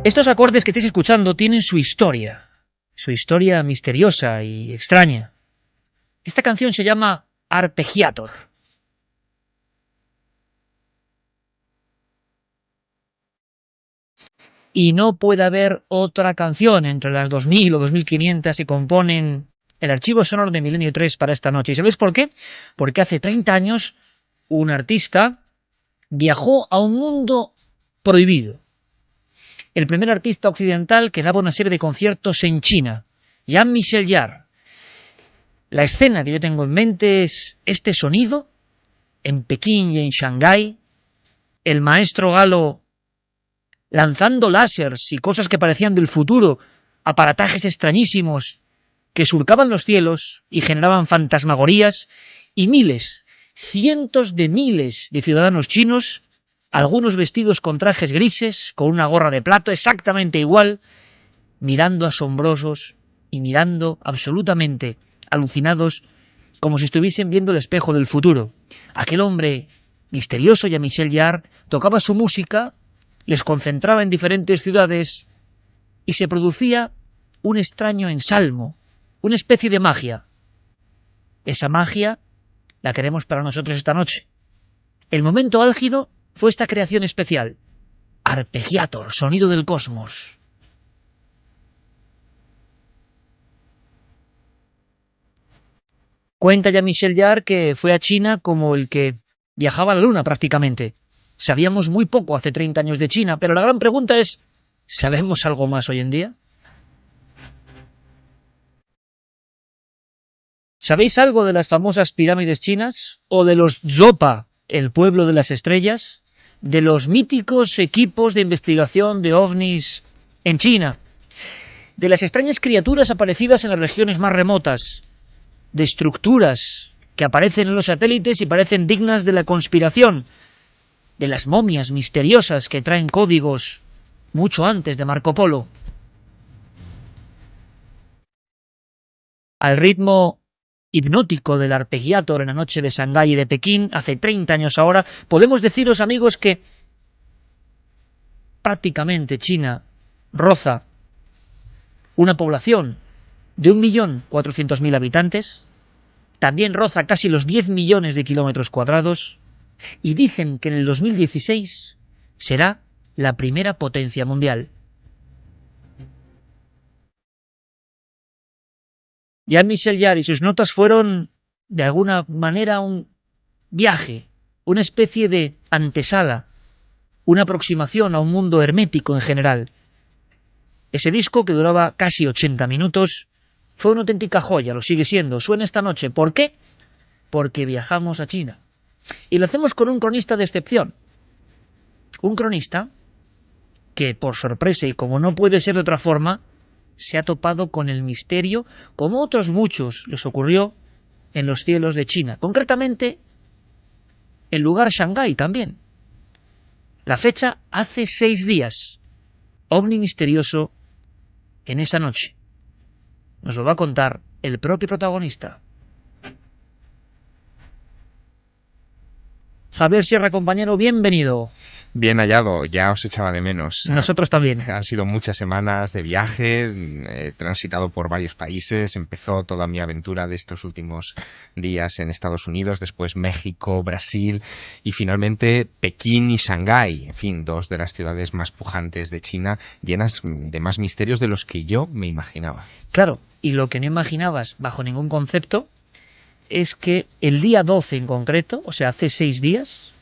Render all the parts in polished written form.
Estos acordes que estáis escuchando tienen su historia misteriosa y extraña. Esta canción se llama Arpeggiator. Y no puede haber otra canción entre las 2000 o 2500 que componen el archivo sonoro de Milenio 3 para esta noche. ¿Y sabéis por qué? Porque hace 30 años un artista viajó a un mundo prohibido. El primer artista occidental que daba una serie de conciertos en China, Jean-Michel Jarre. La escena que yo tengo en mente es este sonido en Pekín y en Shanghái, el maestro galo lanzando láseres y cosas que parecían del futuro, aparatajes extrañísimos que surcaban los cielos y generaban fantasmagorías, y miles, cientos de miles de ciudadanos chinos, algunos vestidos con trajes grises, con una gorra de plato exactamente igual, mirando asombrosos y mirando absolutamente alucinados, como si estuviesen viendo el espejo del futuro. Aquel hombre misterioso, Jean-Michel Jarre, tocaba su música, les concentraba en diferentes ciudades y se producía un extraño ensalmo, una especie de magia. Esa magia la queremos para nosotros esta noche. El momento álgido fue esta creación especial, Arpeggiator, sonido del cosmos. Cuenta Jean-Michel Jarre que fue a China como el que viajaba a la luna prácticamente. Sabíamos muy poco hace 30 años de China, pero la gran pregunta es, ¿sabemos algo más hoy en día? ¿Sabéis algo de las famosas pirámides chinas? ¿O de los Zopa, el pueblo de las estrellas? ¿De los míticos equipos de investigación de ovnis en China? ¿De las extrañas criaturas aparecidas en las regiones más remotas? ¿De estructuras que aparecen en los satélites y parecen dignas de la conspiración? ¿De las momias misteriosas que traen códigos mucho antes de Marco Polo? Al ritmo hipnótico del Arpeggiator en la noche de Shanghái y de Pekín, hace 30 años ahora, podemos deciros, amigos, que prácticamente China roza una población de 1.400.000 habitantes, también roza casi los 10 millones de kilómetros cuadrados, y dicen que en el 2016 será la primera potencia mundial. Jean-Michel Jarre y sus notas fueron, de alguna manera, un viaje, una especie de antesala, una aproximación a un mundo hermético en general. Ese disco, que duraba casi 80 minutos, fue una auténtica joya, lo sigue siendo. Suena esta noche. ¿Por qué? Porque viajamos a China. Y lo hacemos con un cronista de excepción. Un cronista que, por sorpresa y como no puede ser de otra forma, se ha topado con el misterio, como otros muchos les ocurrió en los cielos de China. Concretamente, el lugar Shanghái también. La fecha hace 6 días. Ovni misterioso en esa noche. Nos lo va a contar el propio protagonista. Javier Sierra, compañero, bienvenido. Bien hallado, ya os echaba de menos. Nosotros también. Han sido muchas semanas de viaje, he transitado por varios países, empezó toda mi aventura de estos últimos días en Estados Unidos, después México, Brasil y finalmente Pekín y Shanghái, en fin, dos de las ciudades más pujantes de China, llenas de más misterios de los que yo me imaginaba. Claro, y lo que no imaginabas bajo ningún concepto es que el día 12 en concreto, o sea, hace 6 días,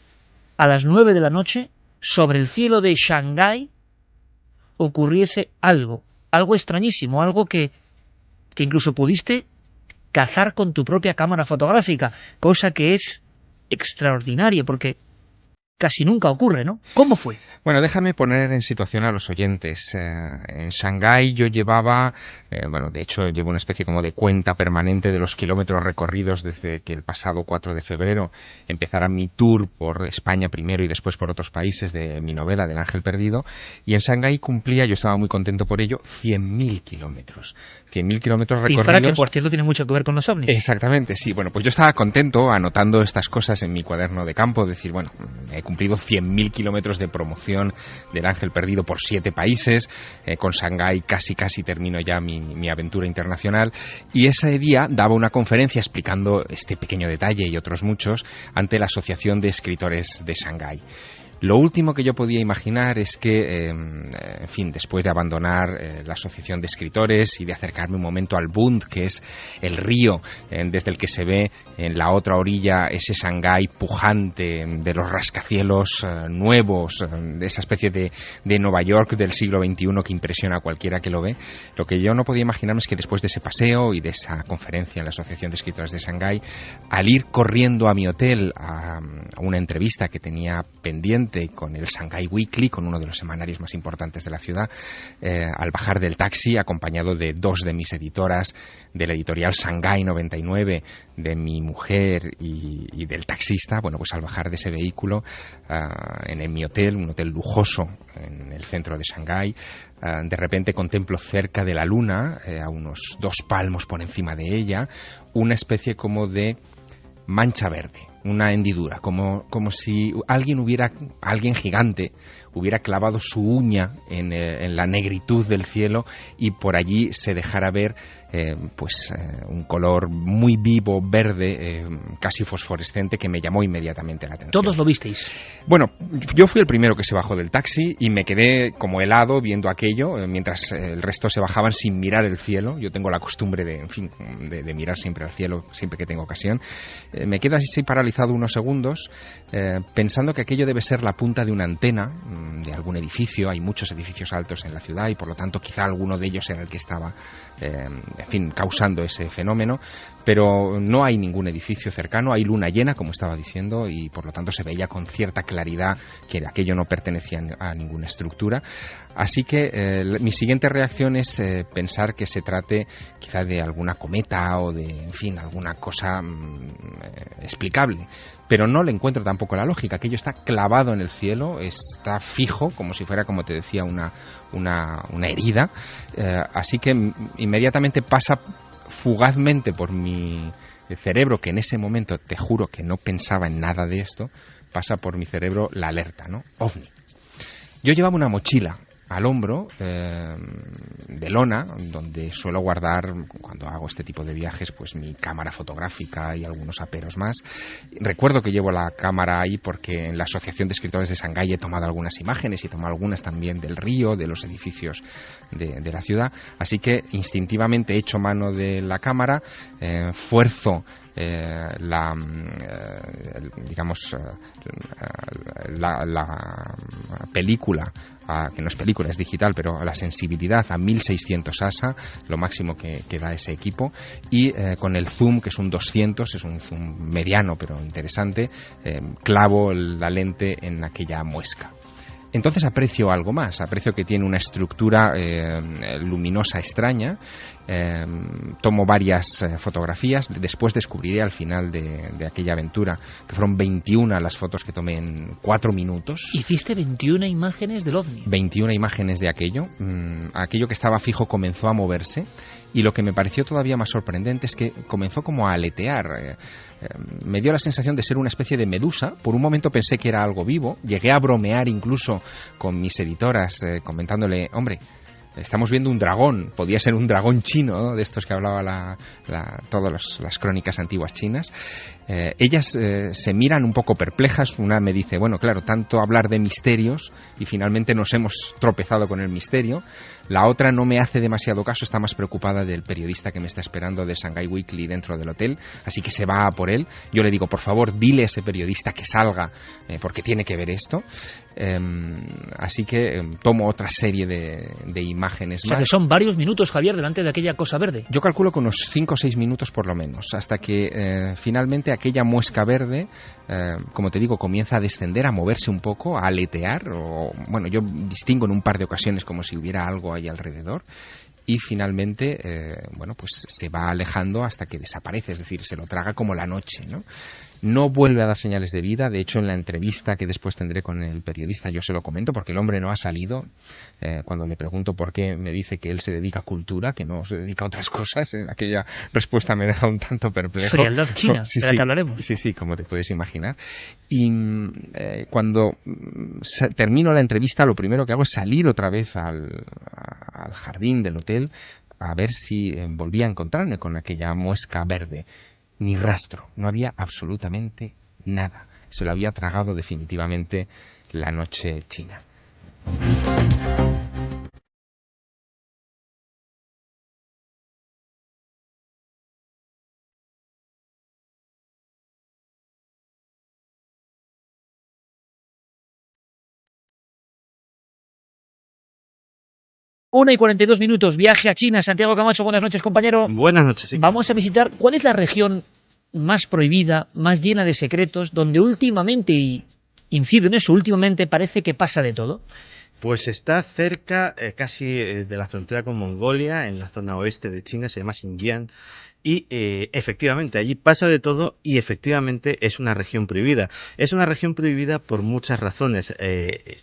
a las 9 de la noche, sobre el cielo de Shanghái ocurriese algo extrañísimo, algo que incluso pudiste cazar con tu propia cámara fotográfica, cosa que es extraordinaria porque casi nunca ocurre, ¿no? ¿Cómo fue? Bueno, déjame poner en situación a los oyentes. En Shanghái yo llevaba, de hecho llevo una especie como de cuenta permanente de los kilómetros recorridos desde que el pasado 4 de febrero empezara mi tour por España primero y después por otros países de mi novela del Ángel Perdido. Y en Shanghái cumplía, yo estaba muy contento por ello, 100.000 kilómetros. 100.000 kilómetros recorridos. Cifra que, por cierto, tiene mucho que ver con los ovnis. Exactamente, sí. Bueno, pues yo estaba contento anotando estas cosas en mi cuaderno de campo, decir, bueno, he cumplido 100.000 kilómetros de promoción del Ángel Perdido por 7 países. Con Shanghái casi termino ya mi aventura internacional. Y ese día daba una conferencia explicando este pequeño detalle y otros muchos ante la Asociación de Escritores de Shanghái. Lo último que yo podía imaginar es que, en fin, después de abandonar la Asociación de Escritores y de acercarme un momento al Bund, que es el río desde el que se ve en la otra orilla ese Shanghái pujante de los rascacielos nuevos, de esa especie de Nueva York del siglo XXI que impresiona a cualquiera que lo ve, lo que yo no podía imaginarme es que después de ese paseo y de esa conferencia en la Asociación de Escritores de Shanghái, al ir corriendo a mi hotel a una entrevista que tenía pendiente con el Shanghai Weekly, con uno de los semanarios más importantes de la ciudad, al bajar del taxi, acompañado de 2 de mis editoras, de la editorial Shanghai 99, de mi mujer y del taxista, bueno, pues al bajar de ese vehículo en mi hotel, un hotel lujoso en el centro de Shanghái, de repente contemplo cerca de la luna, a unos 2 palmos por encima de ella, una especie como de mancha verde, una hendidura, como si alguien gigante hubiera clavado su uña en la negritud del cielo y por allí se dejara ver un color muy vivo, verde, casi fosforescente, que me llamó inmediatamente la atención. ¿Todos lo visteis? Bueno, yo fui el primero que se bajó del taxi y me quedé como helado viendo aquello, mientras el resto se bajaban sin mirar el cielo. Yo tengo la costumbre de mirar siempre al cielo, siempre que tengo ocasión. Me quedé así paralizado unos segundos, pensando que aquello debe ser la punta de una antena de algún edificio. Hay muchos edificios altos en la ciudad y por lo tanto quizá alguno de ellos era el que estaba causando ese fenómeno, pero no hay ningún edificio cercano, hay luna llena, como estaba diciendo, y por lo tanto se veía con cierta claridad que aquello no pertenecía a ninguna estructura. Así que mi siguiente reacción es pensar que se trate quizá de alguna cometa o de, en fin, alguna cosa explicable. Pero no le encuentro tampoco la lógica. Aquello está clavado en el cielo, está fijo, como si fuera, como te decía, una herida. Así que inmediatamente pasa fugazmente por mi cerebro, que en ese momento, te juro que no pensaba en nada de esto, pasa por mi cerebro la alerta, ¿no? OVNI. Yo llevaba una mochila al hombro de lona, donde suelo guardar, cuando hago este tipo de viajes, pues mi cámara fotográfica y algunos aperos más. Recuerdo que llevo la cámara ahí porque en la Asociación de Escritores de Shanghái he tomado algunas imágenes y he tomado algunas también del río, de los edificios de la ciudad, así que instintivamente he hecho mano de la cámara, fuerzo la película, que no es película, es digital, pero la sensibilidad a 1600 ASA, lo máximo que da ese equipo, y con el zoom, que es un 200, es un zoom mediano pero interesante, clavo la lente en aquella muesca. Entonces aprecio algo más, aprecio que tiene una estructura luminosa extraña, tomo varias fotografías, después descubriré al final de aquella aventura que fueron 21 las fotos que tomé en 4 minutos. ¿Hiciste 21 imágenes del OVNI? 21 imágenes de aquello, aquello que estaba fijo comenzó a moverse y lo que me pareció todavía más sorprendente es que comenzó como a aletear. Me dio la sensación de ser una especie de medusa. Por un momento pensé que era algo vivo. Llegué a bromear incluso con mis editoras, comentándole, hombre, estamos viendo un dragón, podía ser un dragón chino, ¿no?, de estos que hablaba todas las crónicas antiguas chinas. Ellas se miran un poco perplejas. Una me dice, bueno, claro, tanto hablar de misterios y finalmente nos hemos tropezado con el misterio. La otra no me hace demasiado caso, está más preocupada del periodista que me está esperando de Shanghai Weekly dentro del hotel, así que se va a por él. Yo le digo, por favor, dile a ese periodista que salga, porque tiene que ver esto. Así que tomo otra serie de imágenes más. O sea, que son varios minutos, Javier, delante de aquella cosa verde. Yo calculo con unos 5 o 6 minutos por lo menos, hasta que finalmente aquella muesca verde, como te digo, comienza a descender, a moverse un poco, a aletear, o bueno, yo distingo en un par de ocasiones como si hubiera algo ahí alrededor, y finalmente pues se va alejando hasta que desaparece, es decir, se lo traga como la noche, ¿no? no vuelve a dar señales de vida. De hecho, en la entrevista que después tendré con el periodista yo se lo comento, porque el hombre no ha salido. Cuando le pregunto por qué, me dice que él se dedica a cultura, que no se dedica a otras cosas. Aquella respuesta me deja un tanto perplejo. Frialdad china, de la que hablaremos. Sí, como te puedes imaginar. Y cuando termino la entrevista, lo primero que hago es salir otra vez al jardín del hotel a ver si volvía a encontrarme con aquella muesca verde. Ni rastro, no había absolutamente nada. Se lo había tragado definitivamente la noche china. 1:42, viaje a China. Santiago Camacho, buenas noches, compañero. Buenas noches, sí. Vamos a visitar, ¿cuál es la región más prohibida, más llena de secretos, donde últimamente, y incido en eso, últimamente parece que pasa de todo? Pues está cerca, casi de la frontera con Mongolia, en la zona oeste de China, se llama Xinjiang. Y efectivamente, allí pasa de todo y efectivamente es una región prohibida. Es una región prohibida por muchas razones.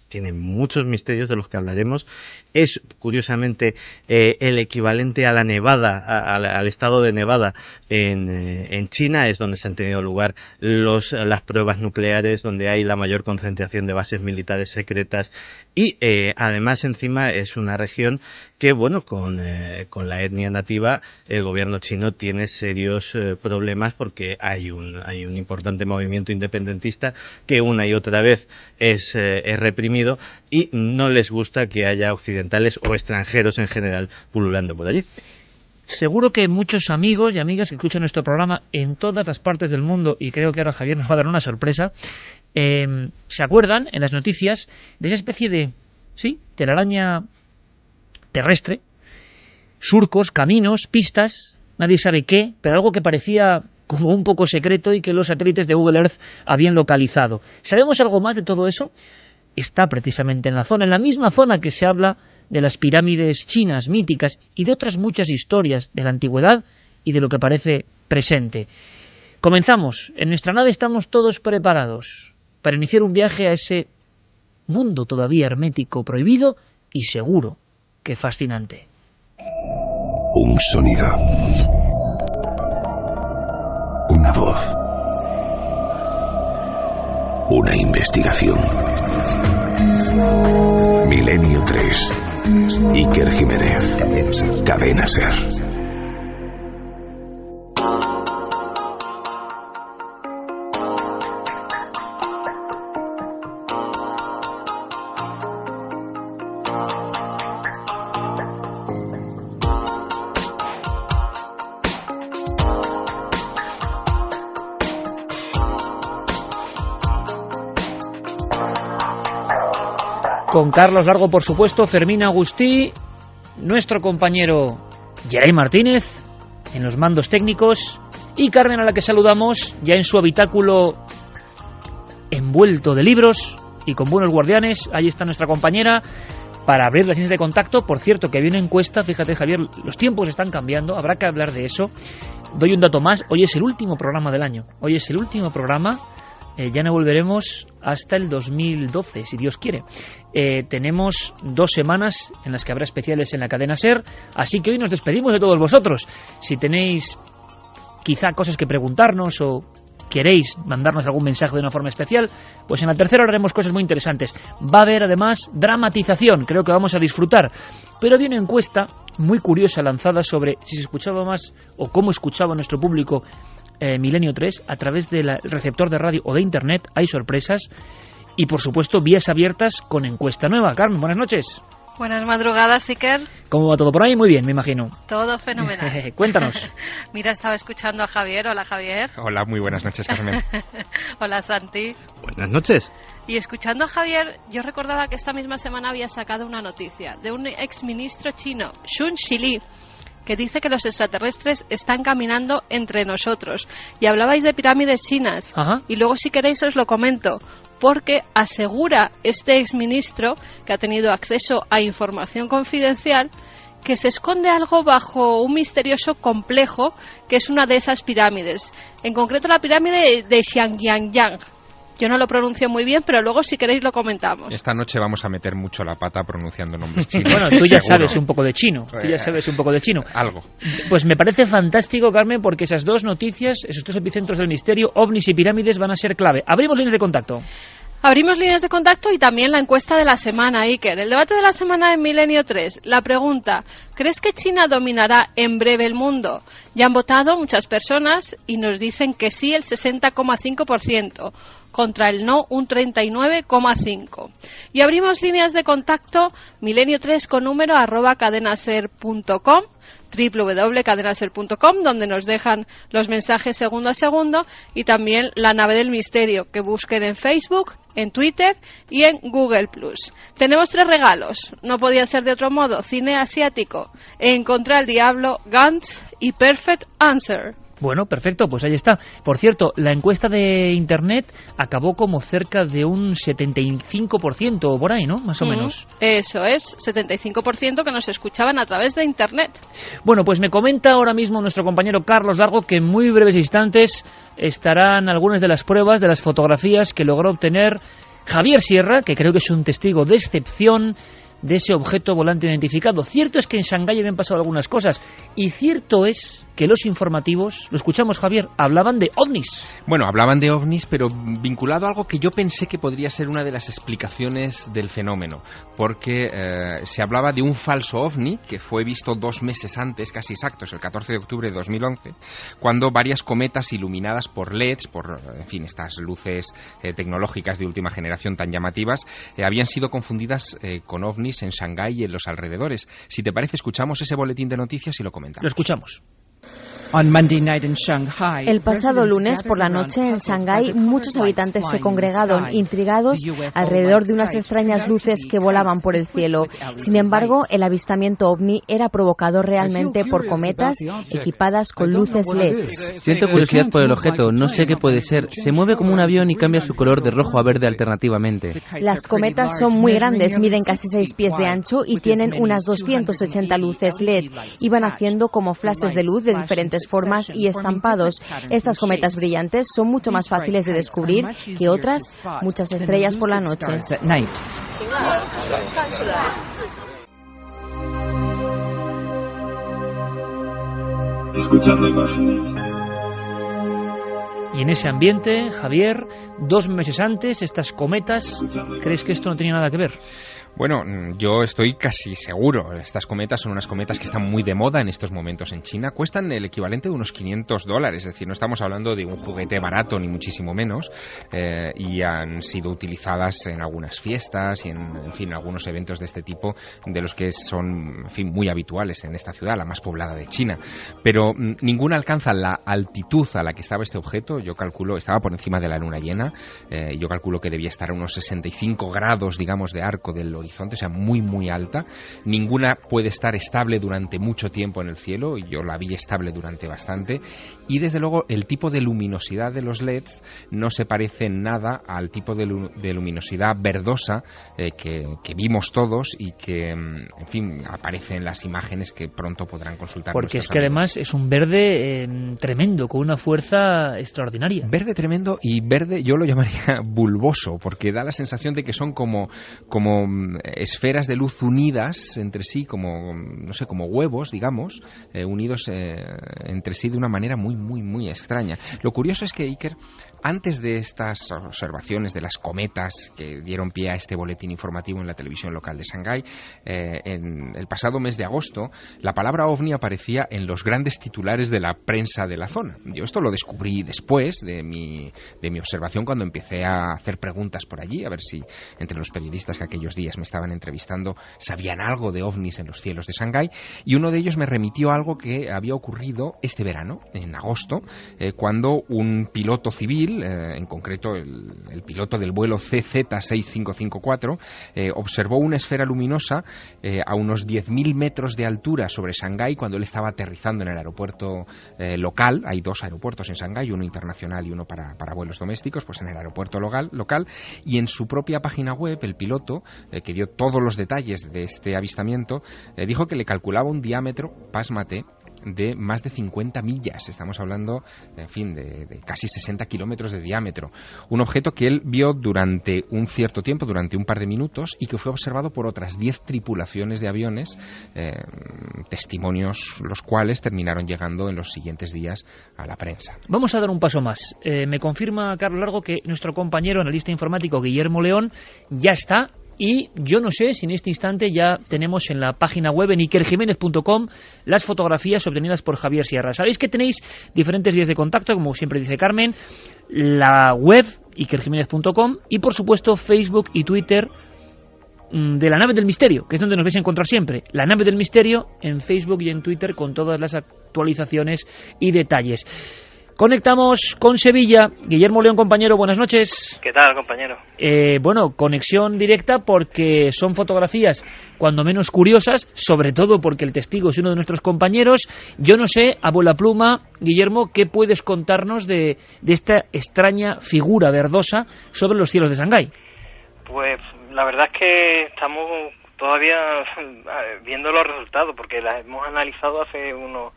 Tiene muchos misterios de los que hablaremos. Es, curiosamente, el equivalente a la Nevada, al estado de Nevada en China. Es donde se han tenido lugar las pruebas nucleares, donde hay la mayor concentración de bases militares secretas. Y además, encima, es una región que, bueno, con la etnia nativa, el gobierno chino tiene serios problemas porque hay un importante movimiento independentista que una y otra vez es reprimido y no les gusta que haya occidentales o extranjeros en general pululando por allí. Seguro que muchos amigos y amigas que escuchan nuestro programa en todas las partes del mundo, y creo que ahora Javier nos va a dar una sorpresa, se acuerdan en las noticias de esa especie de, telaraña terrestre, surcos, caminos, pistas, nadie sabe qué, pero algo que parecía como un poco secreto y que los satélites de Google Earth habían localizado. ¿Sabemos algo más de todo eso? Está precisamente en la misma zona que se habla de las pirámides chinas míticas y de otras muchas historias de la antigüedad y de lo que parece presente. Comenzamos. En nuestra nave estamos todos preparados para iniciar un viaje a ese mundo todavía hermético, prohibido y seguro que fascinante. Un sonido. Una voz. Una investigación. Milenio 3. Iker Jiménez. Cadena SER. Con Carlos Largo, por supuesto, Fermín Agustí, nuestro compañero Geray Martínez en los mandos técnicos y Carmen, a la que saludamos ya en su habitáculo envuelto de libros y con buenos guardianes. Ahí está nuestra compañera para abrir las líneas de contacto. Por cierto, que había una encuesta, fíjate, Javier, los tiempos están cambiando, habrá que hablar de eso. Doy un dato más, hoy es el último programa del año, hoy es el último programa. Ya no volveremos hasta el 2012, si Dios quiere. Tenemos 2 semanas en las que habrá especiales en la cadena SER, así que hoy nos despedimos de todos vosotros. Si tenéis quizá cosas que preguntarnos o queréis mandarnos algún mensaje de una forma especial, pues en la tercera hora haremos cosas muy interesantes. Va a haber además dramatización, creo que vamos a disfrutar. Pero había una encuesta muy curiosa lanzada sobre si se escuchaba más o cómo escuchaba nuestro público Milenio 3 a través del receptor de radio o de internet. Hay sorpresas y por supuesto vías abiertas con encuesta nueva. Carmen, buenas noches. Buenas madrugadas, Iker. ¿Cómo va todo por ahí? Muy bien, me imagino. Todo fenomenal. Cuéntanos. Mira, estaba escuchando a Javier. Hola, Javier. Hola, muy buenas noches, Carmen. Hola, Santi. Buenas noches. Y escuchando a Javier, yo recordaba que esta misma semana había sacado una noticia de un exministro chino, Sun Xili, que dice que los extraterrestres están caminando entre nosotros. Y hablabais de pirámides chinas. Ajá. Y luego, si queréis, os lo comento. Porque asegura este exministro, que ha tenido acceso a información confidencial, que se esconde algo bajo un misterioso complejo que es una de esas pirámides, en concreto la pirámide de Xiangyang. Yo no lo pronuncio muy bien, pero luego si queréis lo comentamos. Esta noche vamos a meter mucho la pata pronunciando nombres chinos. Bueno, tú ya seguro. sabes un poco de chino. Algo. Pues me parece fantástico, Carmen, porque esas dos noticias, esos dos epicentros del misterio, ovnis y pirámides, van a ser clave. Abrimos líneas de contacto. Abrimos líneas de contacto y también la encuesta de la semana, Iker. El debate de la semana en Milenio 3. La pregunta, ¿crees que China dominará en breve el mundo? Ya han votado muchas personas y nos dicen que sí el 60,5%, contra el no un 39,5%. Y abrimos líneas de contacto Milenio 3 con número @cadenaser.com, www.cadenaser.com, donde nos dejan los mensajes segundo a segundo, y también la nave del misterio, que busquen en Facebook, en Twitter y en Google+. Tenemos 3 regalos, no podía ser de otro modo: cine asiático, Encontré al diablo, Gantz y Perfect Answer. Bueno, perfecto, pues ahí está. Por cierto, la encuesta de Internet acabó como cerca de un 75% o por ahí, ¿no? Más o menos. Eso es, 75% que nos escuchaban a través de Internet. Bueno, pues me comenta ahora mismo nuestro compañero Carlos Largo que en muy breves instantes estarán algunas de las pruebas, de las fotografías que logró obtener Javier Sierra, que creo que es un testigo de excepción de ese objeto volante identificado. Cierto es que en Shanghái habían pasado algunas cosas, y cierto es que los informativos, lo escuchamos, Javier, hablaban de ovnis. Bueno, hablaban de ovnis, pero vinculado a algo que yo pensé que podría ser una de las explicaciones del fenómeno, porque se hablaba de un falso ovni que fue visto 2 meses antes, casi exactos, el 14 de octubre de 2011, cuando varias cometas iluminadas por LEDs, por, en fin, estas luces tecnológicas de última generación tan llamativas, habían sido confundidas con ovnis en Shanghái y en los alrededores. Si te parece, escuchamos ese boletín de noticias y lo comentamos. Lo escuchamos. El pasado lunes por la noche en Shanghái, muchos habitantes se congregaron intrigados alrededor de unas extrañas luces que volaban por el cielo. Sin embargo, el avistamiento ovni era provocado realmente por cometas equipadas con luces LED. Siento curiosidad por el objeto, no sé qué puede ser. Se mueve como un avión y cambia su color de rojo a verde alternativamente. Las cometas son muy grandes, miden casi 6 pies de ancho y tienen unas 280 luces LED. Iban haciendo como flashes de luz de diferentes formas y estampados. Estas cometas brillantes son mucho más fáciles de descubrir que otras muchas estrellas por la noche. Escuchando imágenes. Y en ese ambiente, Javier, 2 meses antes, estas cometas, ¿crees que esto no tenía nada que ver? Bueno, yo estoy casi seguro. Estas cometas son unas cometas que están muy de moda en estos momentos en China. Cuestan el equivalente de unos $500, es decir, no estamos hablando de un juguete barato ni muchísimo menos, y han sido utilizadas en algunas fiestas y en fin, algunos eventos de este tipo, de los que son, en fin, muy habituales en esta ciudad, la más poblada de China. Pero ninguna alcanza la altitud a la que estaba este objeto. Yo calculo, estaba por encima de la luna llena, yo calculo que debía estar a unos 65 grados, digamos, de arco del horizonte, o sea, muy muy alta. Ninguna puede estar estable durante mucho tiempo en el cielo, y yo la vi estable durante bastante, y desde luego el tipo de luminosidad de los LEDs no se parece en nada al tipo de luminosidad verdosa que vimos todos y que, en fin, aparece en las imágenes que pronto podrán consultar. Porque es que además es un verde tremendo, con una fuerza extraordinaria. Verde tremendo, y verde yo lo llamaría bulboso, porque da la sensación de que son como esferas de luz unidas entre sí, como, no sé, como huevos, digamos, unidos entre sí de una manera muy, muy, muy extraña. Lo curioso es que, Iker, antes de estas observaciones de las cometas que dieron pie a este boletín informativo en la televisión local de Shanghái, en el pasado mes de agosto, la palabra ovni aparecía en los grandes titulares de la prensa de la zona. Yo esto lo descubrí después de mi observación, cuando empecé a hacer preguntas por allí, a ver si entre los periodistas que aquellos días me estaban entrevistando sabían algo de ovnis en los cielos de Shanghái, y uno de ellos me remitió a algo que había ocurrido este verano, en agosto, cuando un piloto civil, en concreto el piloto del vuelo CZ6554, observó una esfera luminosa a unos 10.000 metros de altura sobre Shanghái cuando él estaba aterrizando en el aeropuerto local. Hay 2 aeropuertos en Shanghái, uno internacional y uno para vuelos domésticos, pues en el aeropuerto local, y en su propia página web el piloto, que que dio todos los detalles de este avistamiento, dijo que le calculaba un diámetro, pásmate, de más de 50 millas. Estamos hablando, en fin, de casi 60 kilómetros de diámetro. Un objeto que él vio durante un cierto tiempo, durante un par de minutos, y que fue observado por otras 10 tripulaciones de aviones, testimonios los cuales terminaron llegando en los siguientes días a la prensa. Vamos a dar un paso más. Me confirma Carlos Largo que nuestro compañero analista informático Guillermo León ya está. Y yo no sé si en este instante ya tenemos en la página web, en ikerjimenez.com, las fotografías obtenidas por Javier Sierra. Sabéis que tenéis diferentes vías de contacto, como siempre dice Carmen, la web, ikerjimenez.com, y por supuesto Facebook y Twitter de La Nave del Misterio, que es donde nos vais a encontrar siempre. La Nave del Misterio en Facebook y en Twitter con todas las actualizaciones y detalles. Conectamos con Sevilla. Guillermo León, compañero, buenas noches. ¿Qué tal, compañero? Bueno, conexión directa porque son fotografías cuando menos curiosas, sobre todo porque el testigo es uno de nuestros compañeros. Yo no sé, a bola pluma, Guillermo, ¿qué puedes contarnos de esta extraña figura verdosa sobre los cielos de Shanghái? Pues la verdad es que estamos todavía viendo los resultados, porque las hemos analizado hace unos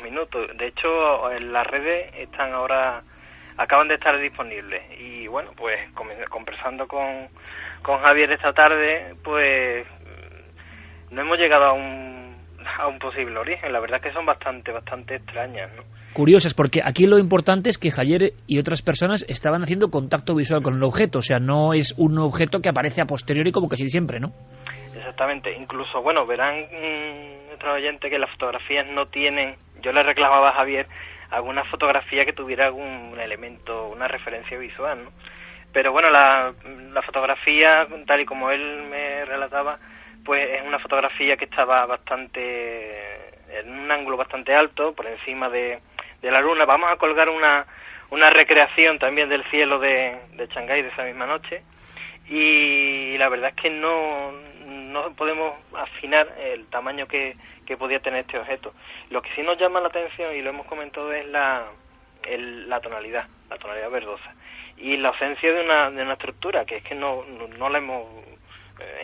minutos. De hecho, en las redes acaban de estar disponibles. Y bueno, pues conversando con Javier esta tarde, pues no hemos llegado a un posible origen. La verdad es que son bastante extrañas, ¿no? Curiosas, porque aquí lo importante es que Javier y otras personas estaban haciendo contacto visual con el objeto. O sea, no es un objeto que aparece a posteriori como casi siempre, ¿no? Exactamente. Incluso, bueno, verán nuestros oyentes que las fotografías no tienen... Yo le reclamaba a Javier alguna fotografía que tuviera algún elemento, una referencia visual, ¿no? Pero bueno, la fotografía, tal y como él me relataba, pues es una fotografía que estaba en un ángulo bastante alto, por encima de la luna. Vamos a colgar una recreación también del cielo de Shanghái de esa misma noche, y la verdad es que no podemos afinar el tamaño que podía tener este objeto. Lo que sí nos llama la atención, y lo hemos comentado, es la tonalidad verdosa, y la ausencia de una estructura, que es que no la hemos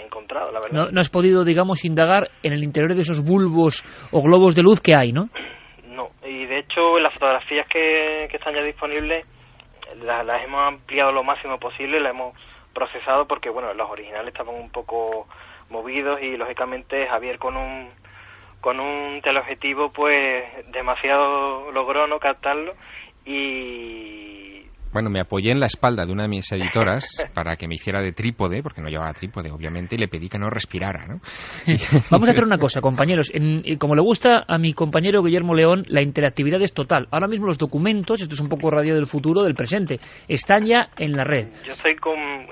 encontrado, la verdad. No has podido, digamos, indagar en el interior de esos bulbos o globos de luz que hay, ¿no? No, y de hecho las fotografías que están ya disponibles las hemos ampliado lo máximo posible, las hemos procesado, porque bueno, los originales estaban un poco movidos, y lógicamente Javier con un teleobjetivo pues demasiado logró no captarlo, y bueno, me apoyé en la espalda de una de mis editoras para que me hiciera de trípode, porque no llevaba trípode, obviamente, y le pedí que no respirara, ¿no? Vamos a hacer una cosa, compañeros. Como le gusta a mi compañero Guillermo León, la interactividad es total. Ahora mismo los documentos, esto es un poco radio del futuro, del presente, están ya en la red. Yo estoy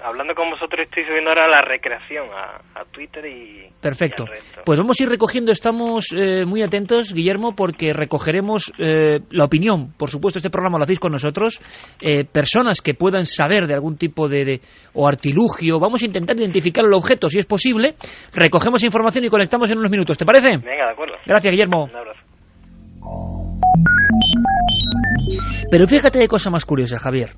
hablando con vosotros, estoy subiendo ahora la recreación a Twitter y... Perfecto. Y al resto. Pues vamos a ir recogiendo, estamos muy atentos, Guillermo, porque recogeremos la opinión. Por supuesto, este programa lo hacéis con nosotros. Personas que puedan saber de algún tipo o artilugio. Vamos a intentar identificar el objeto, si es posible. Recogemos información y conectamos en unos minutos. ¿Te parece? Venga, de acuerdo. Gracias, Guillermo. Un abrazo. Pero fíjate de cosa más curiosa, Javier.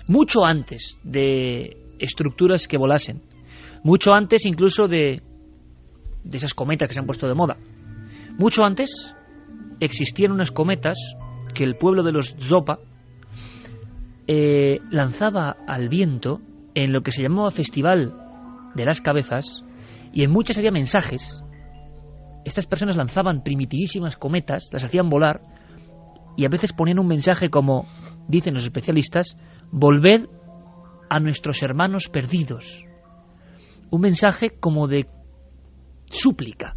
Mucho antes de estructuras que volasen, mucho antes incluso de esas cometas que se han puesto de moda, mucho antes existían unas cometas que el pueblo de los Zopa lanzaba al viento en lo que se llamaba Festival de las Cabezas, y en muchas había mensajes. Estas personas lanzaban primitivísimas cometas, las hacían volar, y a veces ponían un mensaje como, dicen los especialistas, volved a nuestros hermanos perdidos. Un mensaje como de súplica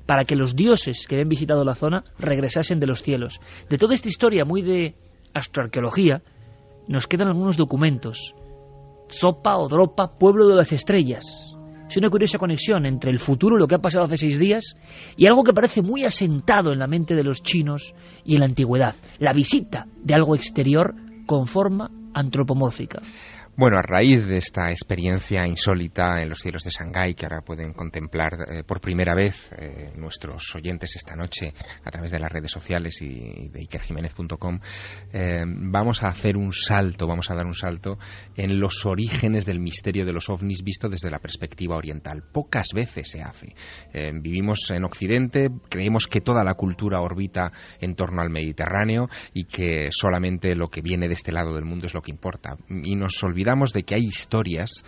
para que los dioses que habían visitado la zona regresasen de los cielos. De toda esta historia muy de astroarqueología nos quedan algunos documentos. Zopa o Dropa, pueblo de las estrellas. Es una curiosa conexión entre el futuro, lo que ha pasado hace 6 días, y algo que parece muy asentado en la mente de los chinos y en la antigüedad. La visita de algo exterior con forma antropomórfica. Bueno, a raíz de esta experiencia insólita en los cielos de Shanghái, que ahora pueden contemplar por primera vez nuestros oyentes esta noche a través de las redes sociales y de ikerjimenez.com, vamos a hacer un salto, vamos a dar un salto en los orígenes del misterio de los ovnis visto desde la perspectiva oriental. Pocas veces se hace. Vivimos en Occidente, creemos que toda la cultura orbita en torno al Mediterráneo y que solamente lo que viene de este lado del mundo es lo que importa. Y nos olvidamos de que hay historias,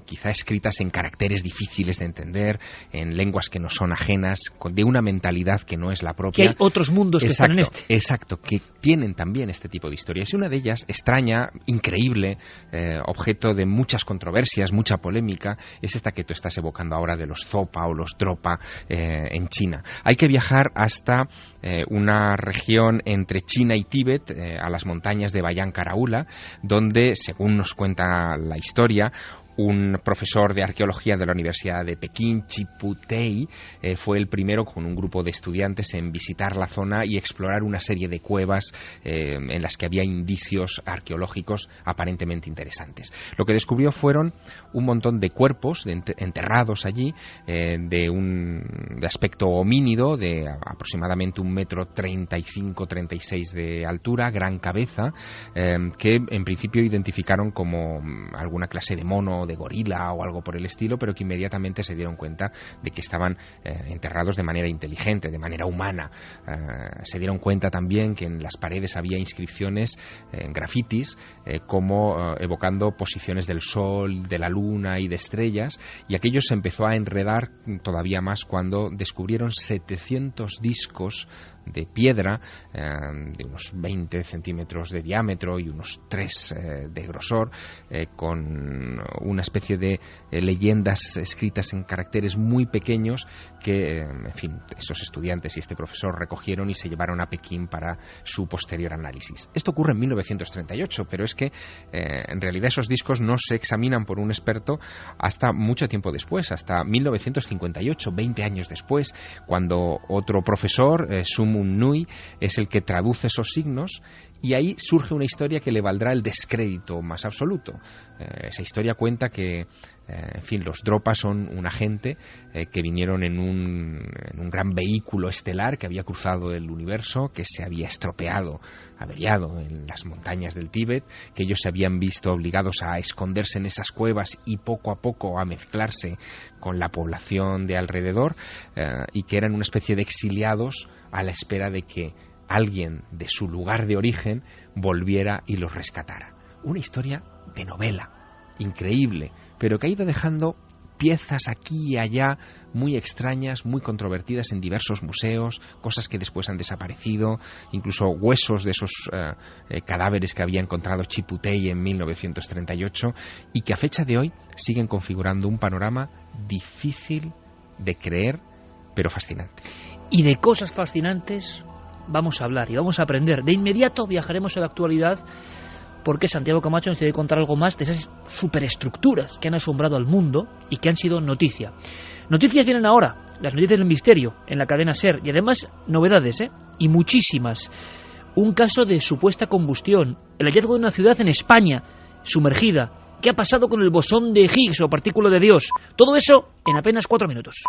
quizá escritas en caracteres difíciles de entender, en lenguas que nos son ajenas, de una mentalidad que no es la propia. Que hay otros mundos que están en este. Exacto, que tienen también este tipo de historias. Y una de ellas, extraña, increíble, objeto de muchas controversias, mucha polémica, es esta que tú estás evocando ahora de los Zopa o los Dropa en China. Hay que viajar hasta una región entre China y Tíbet, a las montañas de Bayan Karaula, donde, según nos cuenta la historia, un profesor de arqueología de la Universidad de Pekín, Chiputei, fue el primero con un grupo de estudiantes en visitar la zona y explorar una serie de cuevas en las que había indicios arqueológicos aparentemente interesantes. Lo que descubrió fueron un montón de cuerpos enterrados allí, de aspecto homínido, de aproximadamente 1,35 m de altura, gran cabeza, que en principio identificaron como alguna clase de mono, de gorila o algo por el estilo, pero que inmediatamente se dieron cuenta de que estaban enterrados de manera inteligente, de manera humana. Se dieron cuenta también que en las paredes había inscripciones, grafitis, como evocando posiciones del sol, de la luna y de estrellas, y aquello se empezó a enredar todavía más cuando descubrieron 700 discos de piedra de unos 20 centímetros de diámetro y unos 3 de grosor, con una especie de leyendas escritas en caracteres muy pequeños que, en fin, esos estudiantes y este profesor recogieron y se llevaron a Pekín para su posterior análisis. Esto ocurre en 1938, pero es que en realidad esos discos no se examinan por un experto hasta mucho tiempo después, hasta 1958, 20 años después, cuando otro profesor, Sumun Nui, es el que traduce esos signos, y ahí surge una historia que le valdrá el descrédito más absoluto. Esa historia cuenta que, en fin, los Dropa son una gente que vinieron en un gran vehículo estelar que había cruzado el universo, que se había estropeado, averiado en las montañas del Tíbet, que ellos se habían visto obligados a esconderse en esas cuevas y poco a poco a mezclarse con la población de alrededor, y que eran una especie de exiliados a la espera de que alguien de su lugar de origen volviera y los rescatara. Una historia de novela, increíble, pero que ha ido dejando piezas aquí y allá muy extrañas, muy controvertidas en diversos museos, cosas que después han desaparecido, incluso huesos de esos cadáveres que había encontrado Chiputei en 1938, y que a fecha de hoy siguen configurando un panorama difícil de creer, pero fascinante. Y de cosas fascinantes vamos a hablar y vamos a aprender. De inmediato viajaremos a la actualidad, porque Santiago Camacho nos tiene que contar algo más de esas superestructuras que han asombrado al mundo y que han sido noticia. Noticias vienen ahora, las noticias del misterio en la cadena SER, y además novedades, y muchísimas. Un caso de supuesta combustión, el hallazgo de una ciudad en España sumergida. ¿Qué ha pasado con el bosón de Higgs o partícula de Dios? Todo eso en apenas 4 minutos.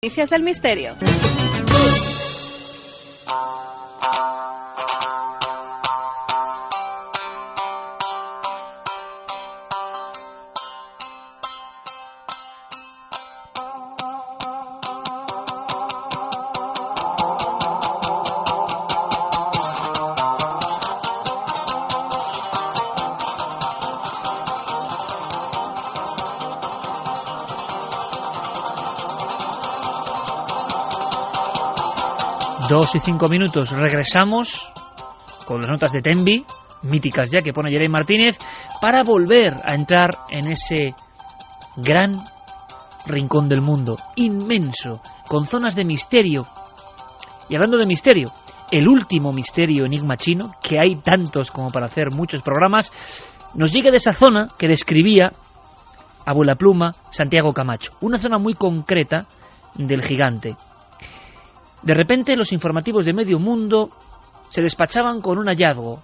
Noticias del misterio. Dos y 5 minutos, regresamos con las notas de Tembi, míticas ya, que pone Jeremy Martínez, para volver a entrar en ese gran rincón del mundo, inmenso, con zonas de misterio. Y hablando de misterio, el último misterio enigma chino, que hay tantos como para hacer muchos programas, nos llega de esa zona que describía Abuela Pluma Santiago Camacho, una zona muy concreta del gigante. De repente los informativos de medio mundo se despachaban con un hallazgo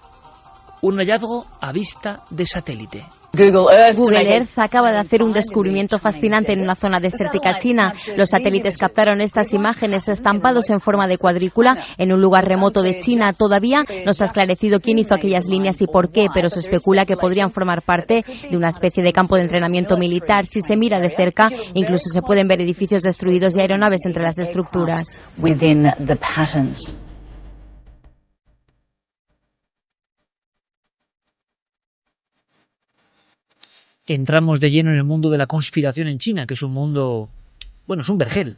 a vista de satélite. Google Earth acaba de hacer un descubrimiento fascinante en una zona desértica china. Los satélites captaron estas imágenes estampados en forma de cuadrícula en un lugar remoto de China. Todavía no está esclarecido quién hizo aquellas líneas y por qué, pero se especula que podrían formar parte de una especie de campo de entrenamiento militar. Si se mira de cerca, incluso se pueden ver edificios destruidos y aeronaves entre las estructuras. Entramos de lleno en el mundo de la conspiración en China, que es un mundo, bueno, es un vergel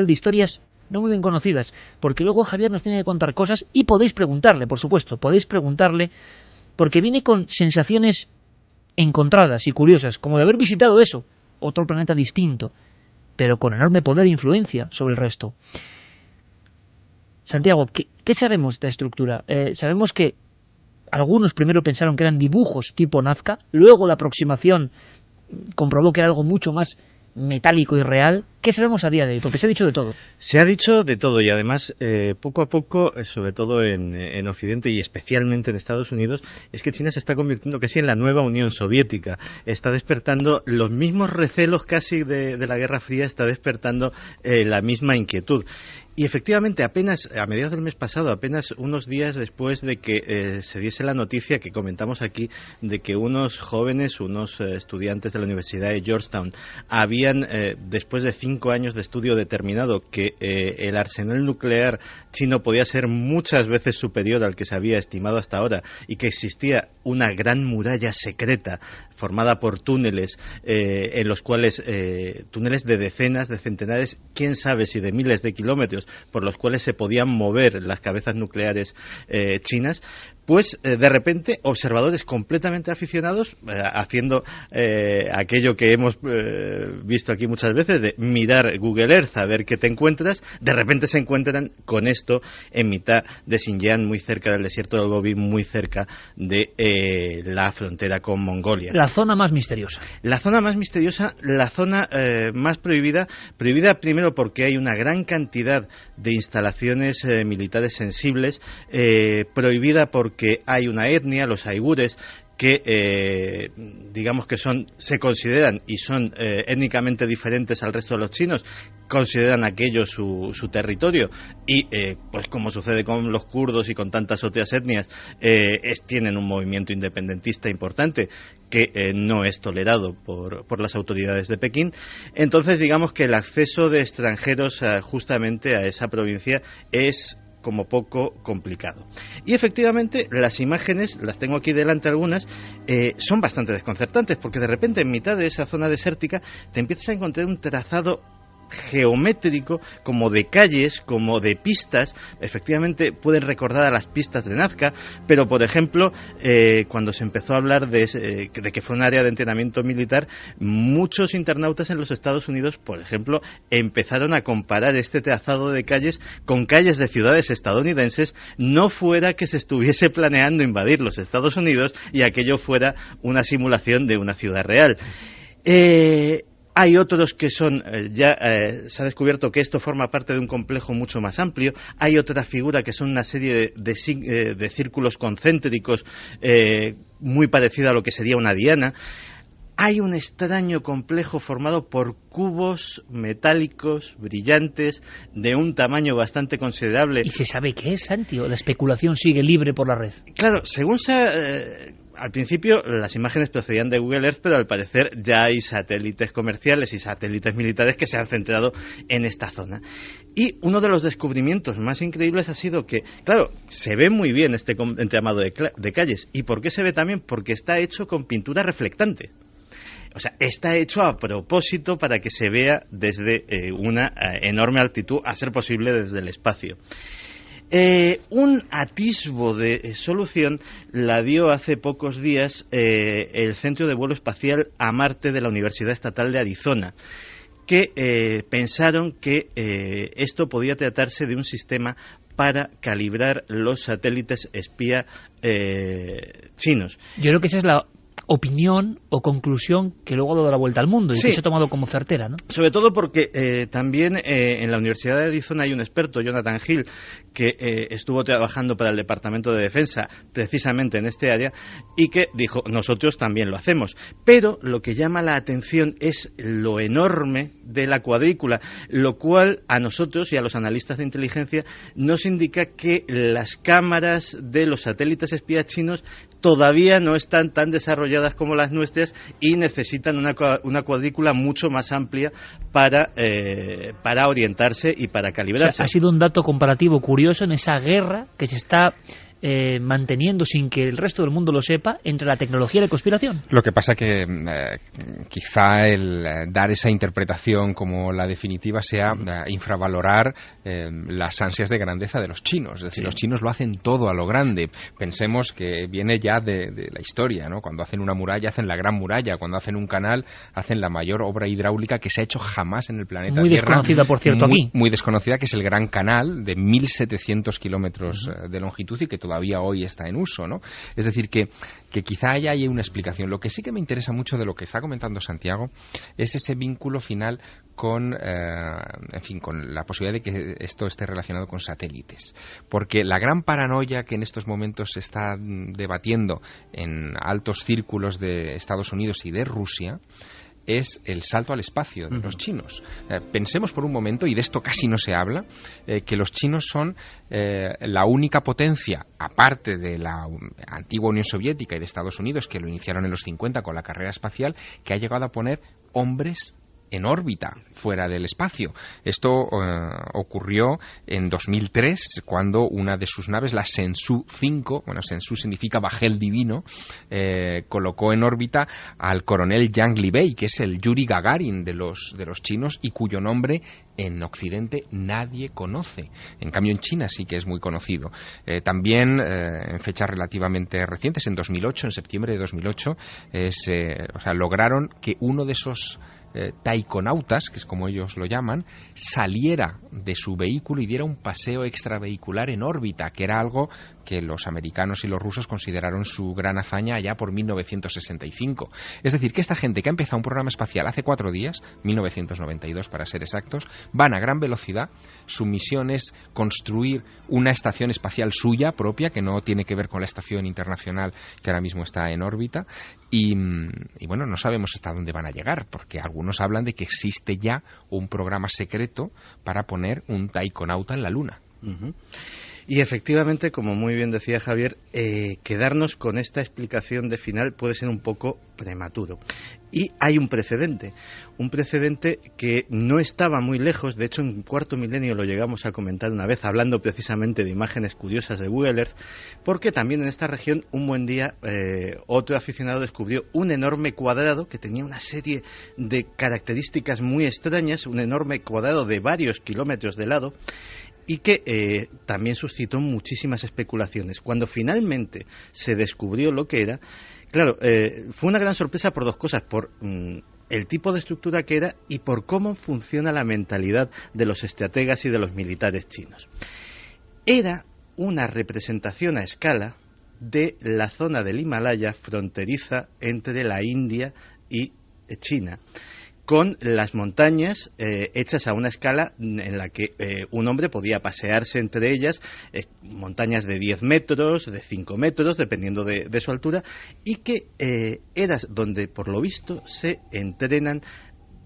de historias no muy bien conocidas, porque luego Javier nos tiene que contar cosas y podéis preguntarle, por supuesto, porque viene con sensaciones encontradas y curiosas, como de haber visitado eso, otro planeta distinto, pero con enorme poder e influencia sobre el resto. Santiago, ¿qué sabemos de esta estructura? Sabemos que algunos primero pensaron que eran dibujos tipo Nazca, luego la aproximación comprobó que era algo mucho más metálico y real. ¿Qué sabemos a día de hoy? Porque se ha dicho de todo. Se ha dicho de todo y además poco a poco, sobre todo en Occidente y especialmente en Estados Unidos, es que China se está convirtiendo casi en la nueva Unión Soviética. Está despertando los mismos recelos casi de la Guerra Fría, está despertando la misma inquietud. Y efectivamente, apenas a mediados del mes pasado, apenas unos días después de que se diese la noticia que comentamos aquí, de que unos jóvenes, unos estudiantes de la Universidad de Georgetown, habían, después de 5 años de estudio, determinado que el arsenal nuclear chino podía ser muchas veces superior al que se había estimado hasta ahora y que existía una gran muralla secreta formada por túneles, en los cuales, túneles de decenas, de centenares, quién sabe si de miles de kilómetros, por los cuales se podían mover las cabezas nucleares chinas, pues de repente observadores completamente aficionados, haciendo aquello que hemos visto aquí muchas veces, de mirar Google Earth a ver qué te encuentras, de repente se encuentran con esto en mitad de Xinjiang, muy cerca del desierto del Gobi, muy cerca de la frontera con Mongolia. La zona más misteriosa. La zona más misteriosa, la zona más prohibida primero porque hay una gran cantidad de instalaciones militares sensibles, prohibida porque hay una etnia, los uigures, que digamos que se consideran y son étnicamente diferentes al resto de los chinos, consideran aquello su territorio y pues como sucede con los kurdos y con tantas otras etnias, tienen un movimiento independentista importante que no es tolerado por las autoridades de Pekín. Entonces digamos que el acceso de extranjeros justamente a esa provincia es como poco complicado. Y efectivamente las imágenes, las tengo aquí delante algunas, son bastante desconcertantes porque de repente en mitad de esa zona desértica te empiezas a encontrar un trazado geométrico, como de calles, como de pistas. Efectivamente pueden recordar a las pistas de Nazca, pero por ejemplo cuando se empezó a hablar de que fue un área de entrenamiento militar, muchos internautas en los Estados Unidos, por ejemplo, empezaron a comparar este trazado de calles con calles de ciudades estadounidenses, no fuera que se estuviese planeando invadir los Estados Unidos y aquello fuera una simulación de una ciudad real. Hay otros que son, se ha descubierto que esto forma parte de un complejo mucho más amplio. Hay otra figura que son una serie de círculos concéntricos muy parecida a lo que sería una diana. hay un extraño complejo formado por cubos metálicos, brillantes, de un tamaño bastante considerable. ¿Y se sabe qué es, Santi? ¿O la especulación sigue libre por la red? Claro, según al principio las imágenes procedían de Google Earth, pero al parecer ya hay satélites comerciales y satélites militares que se han centrado en esta zona. Y uno de los descubrimientos más increíbles ha sido que, claro, se ve muy bien este entramado de calles. ¿Y por qué se ve también? Porque está hecho con pintura reflectante. O sea, está hecho a propósito para que se vea desde una enorme altitud, a ser posible desde el espacio. Un atisbo de solución la dio hace pocos días el Centro de Vuelo Espacial a Marte de la Universidad Estatal de Arizona, que pensaron que esto podía tratarse de un sistema para calibrar los satélites espía chinos. Yo creo que esa es la opinión o conclusión que luego ha dado la vuelta al mundo y sí, que se ha tomado como certera, ¿no? Sobre todo porque también en la Universidad de Arizona hay un experto, Jonathan Hill, que estuvo trabajando para el Departamento de Defensa precisamente en este área y que dijo, nosotros también lo hacemos. Pero lo que llama la atención es lo enorme de la cuadrícula, lo cual a nosotros y a los analistas de inteligencia nos indica que las cámaras de los satélites espías chinos todavía no están tan desarrolladas como las nuestras y necesitan una cuadrícula mucho más amplia para orientarse y para calibrarse. O sea, ha sido un dato comparativo curioso en esa guerra que se está manteniendo sin que el resto del mundo lo sepa entre la tecnología y la conspiración. Lo que pasa que quizá el dar esa interpretación como la definitiva sea infravalorar las ansias de grandeza de los chinos. Es decir, sí, los chinos lo hacen todo a lo grande. Pensemos que viene ya de la historia, ¿no? Cuando hacen una muralla, hacen la gran muralla. Cuando hacen un canal, hacen la mayor obra hidráulica que se ha hecho jamás en el planeta Muy Tierra. Desconocida, por cierto, aquí. Muy desconocida, que es el Gran Canal de 1.700 kilómetros de longitud y que todavía hoy está en uso, ¿no? Es decir, que quizá haya una explicación. Lo que sí que me interesa mucho de lo que está comentando Santiago es ese vínculo final con, con la posibilidad de que esto esté relacionado con satélites. Porque la gran paranoia que en estos momentos se está debatiendo en altos círculos de Estados Unidos y de Rusia es el salto al espacio de los chinos. Pensemos por un momento, y de esto casi no se habla, que los chinos son la única potencia, aparte de la antigua Unión Soviética y de Estados Unidos, que lo iniciaron en los 50 con la carrera espacial, que ha llegado a poner hombres en órbita, fuera del espacio. Esto ocurrió en 2003, cuando una de sus naves, la Shenzhou 5, bueno, Shenzhou significa bajel divino, colocó en órbita al coronel Yang Libei, que es el Yuri Gagarin de los chinos y cuyo nombre en Occidente nadie conoce. En cambio en China sí que es muy conocido. También en fechas relativamente recientes, en 2008, en septiembre de 2008, lograron que uno de esos taikonautas, que es como ellos lo llaman, saliera de su vehículo y diera un paseo extravehicular en órbita, que era algo que los americanos y los rusos consideraron su gran hazaña allá por 1965. Es decir, que esta gente que ha empezado un programa espacial hace 4 días, 1992 para ser exactos, van a gran velocidad. Su misión es construir una estación espacial suya propia, que no tiene que ver con la estación internacional que ahora mismo está en órbita, y bueno, no sabemos hasta dónde van a llegar, porque algunos hablan de que existe ya un programa secreto para poner un taikonauta en la Luna. Uh-huh. Y efectivamente, como muy bien decía Javier, quedarnos con esta explicación de final puede ser un poco prematuro. Y hay un precedente que no estaba muy lejos. De hecho, en Cuarto Milenio lo llegamos a comentar una vez, hablando precisamente de imágenes curiosas de Google Earth, porque también en esta región, un buen día, otro aficionado descubrió un enorme cuadrado que tenía una serie de características muy extrañas, un enorme cuadrado de varios kilómetros de lado, y que también suscitó muchísimas especulaciones. Cuando finalmente se descubrió lo que era, claro, fue una gran sorpresa por dos cosas: por el tipo de estructura que era y por cómo funciona la mentalidad de los estrategas y de los militares chinos. Era una representación a escala de la zona del Himalaya fronteriza entre la India y China, con las montañas hechas a una escala en la que un hombre podía pasearse entre ellas, montañas de 10 metros, de 5 metros, dependiendo de su altura, y que eras donde, por lo visto, se entrenan